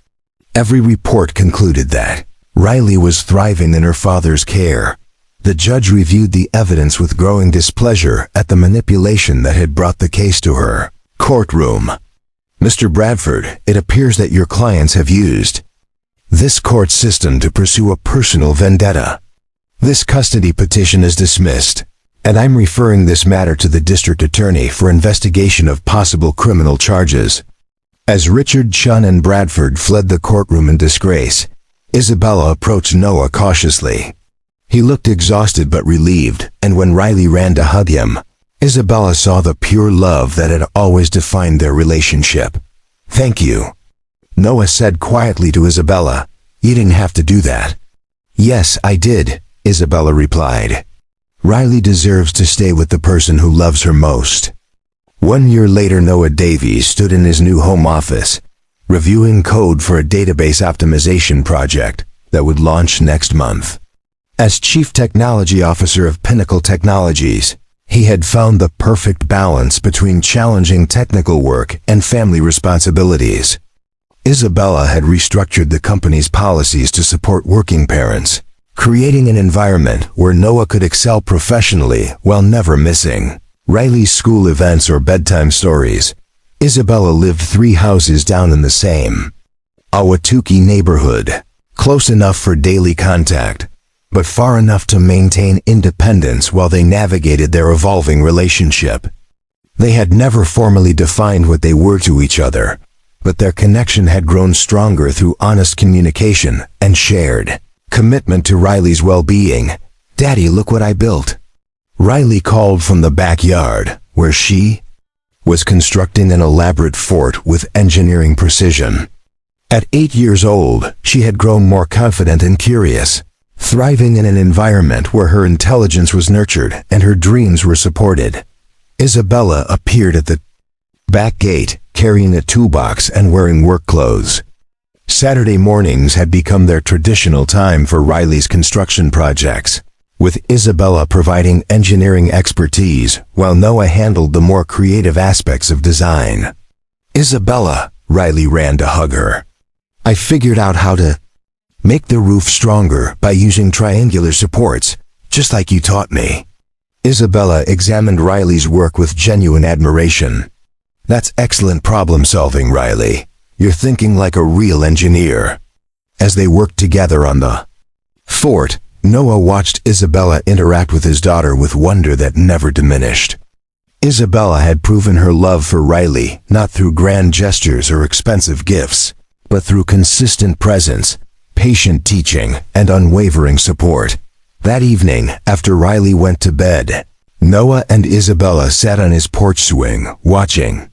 Every report concluded that Riley was thriving in her father's care. The judge reviewed the evidence with growing displeasure at the manipulation that had brought the case to her courtroom. Mr. Bradford, it appears that your clients have used this court system to pursue a personal vendetta. This custody petition is dismissed, and I'm referring this matter to the district attorney for investigation of possible criminal charges. As Richard Chun and Bradford fled the courtroom in disgrace, Isabella approached Noah cautiously. He looked exhausted but relieved, and when Riley ran to hug him, Isabella saw the pure love that had always defined their relationship. "Thank you," Noah said quietly to Isabella. "You didn't have to do that." "Yes, I did," Isabella replied. "Riley deserves to stay with the person who loves her most." 1 year later, Noah Davies stood in his new home office, reviewing code for a database optimization project that would launch next month. As Chief Technology Officer of Pinnacle Technologies, he had found the perfect balance between challenging technical work and family responsibilities. Isabella had restructured the company's policies to support working parents, creating an environment where Noah could excel professionally while never missing Riley's school events or bedtime stories. Isabella lived 3 houses down in the same Ahwatukee neighborhood, close enough for daily contact, but far enough to maintain independence while they navigated their evolving relationship. They had never formally defined what they were to each other, but their connection had grown stronger through honest communication and shared commitment to Riley's well-being. "Daddy, look what I built," Riley called from the backyard, where she was constructing an elaborate fort with engineering precision. At 8 years old, she had grown more confident and curious, thriving in an environment where her intelligence was nurtured and her dreams were supported. Isabella appeared at the back gate, carrying a toolbox and wearing work clothes. Saturday mornings had become their traditional time for Riley's construction projects, with Isabella providing engineering expertise while Noah handled the more creative aspects of design. "Isabella," Riley ran to hug her. "I figured out how to make the roof stronger by using triangular supports, just like you taught me." Isabella examined Riley's work with genuine admiration. "That's excellent problem solving, Riley. You're thinking like a real engineer." As they worked together on the fort, Noah watched Isabella interact with his daughter with wonder that never diminished. Isabella had proven her love for Riley not through grand gestures or expensive gifts, but through consistent presence, patient teaching, and unwavering support. That evening, after Riley went to bed, Noah and Isabella sat on his porch swing, watching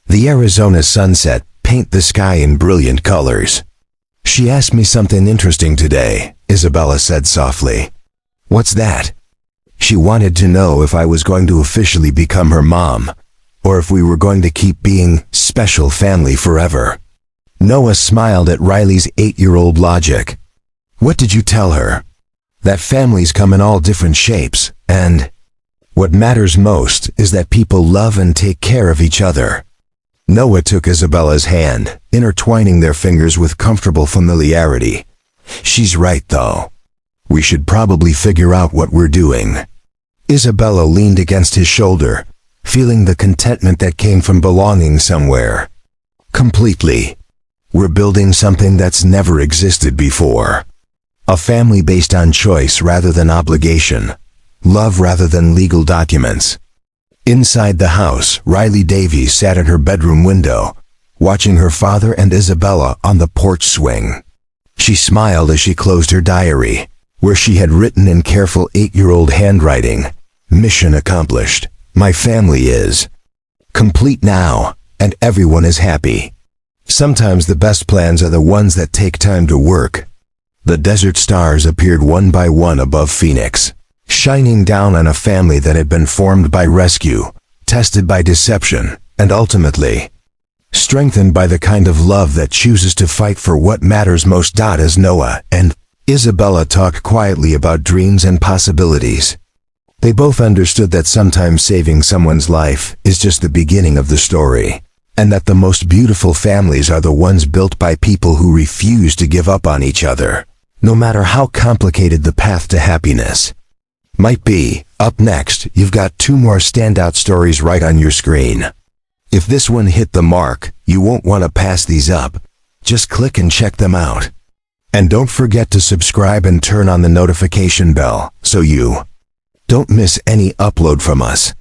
the Arizona sunset paint the sky in brilliant colors. "She asked me something interesting today," Isabella said softly. "What's that?" "She wanted to know if I was going to officially become her mom, or if we were going to keep being special family forever." Noah smiled at Riley's 8-year-old logic. "What did you tell her?" "That families come in all different shapes, and what matters most is that people love and take care of each other." Noah took Isabella's hand, intertwining their fingers with comfortable familiarity. "She's right, though. We should probably figure out what we're doing." Isabella leaned against his shoulder, feeling the contentment that came from belonging somewhere. "Completely. We're building something that's never existed before. A family based on choice rather than obligation. Love rather than legal documents." Inside the house, Riley Davies sat at her bedroom window, watching her father and Isabella on the porch swing. She smiled as she closed her diary, where she had written in careful 8-year-old handwriting, "Mission accomplished. My family is complete now, and everyone is happy." Sometimes the best plans are the ones that take time to work. The desert stars appeared one by one above Phoenix, shining down on a family that had been formed by rescue, tested by deception, and ultimately strengthened by the kind of love that chooses to fight for what matters most. As Noah and Isabella talked quietly about dreams and possibilities, they both understood that sometimes saving someone's life is just the beginning of the story, and that the most beautiful families are the ones built by people who refuse to give up on each other, no matter how complicated the path to happiness might be. Up next, you've got 2 more standout stories right on your screen. If this one hit the mark, you won't want to pass these up. Just click and check them out. And don't forget to subscribe and turn on the notification bell so you don't miss any upload from us.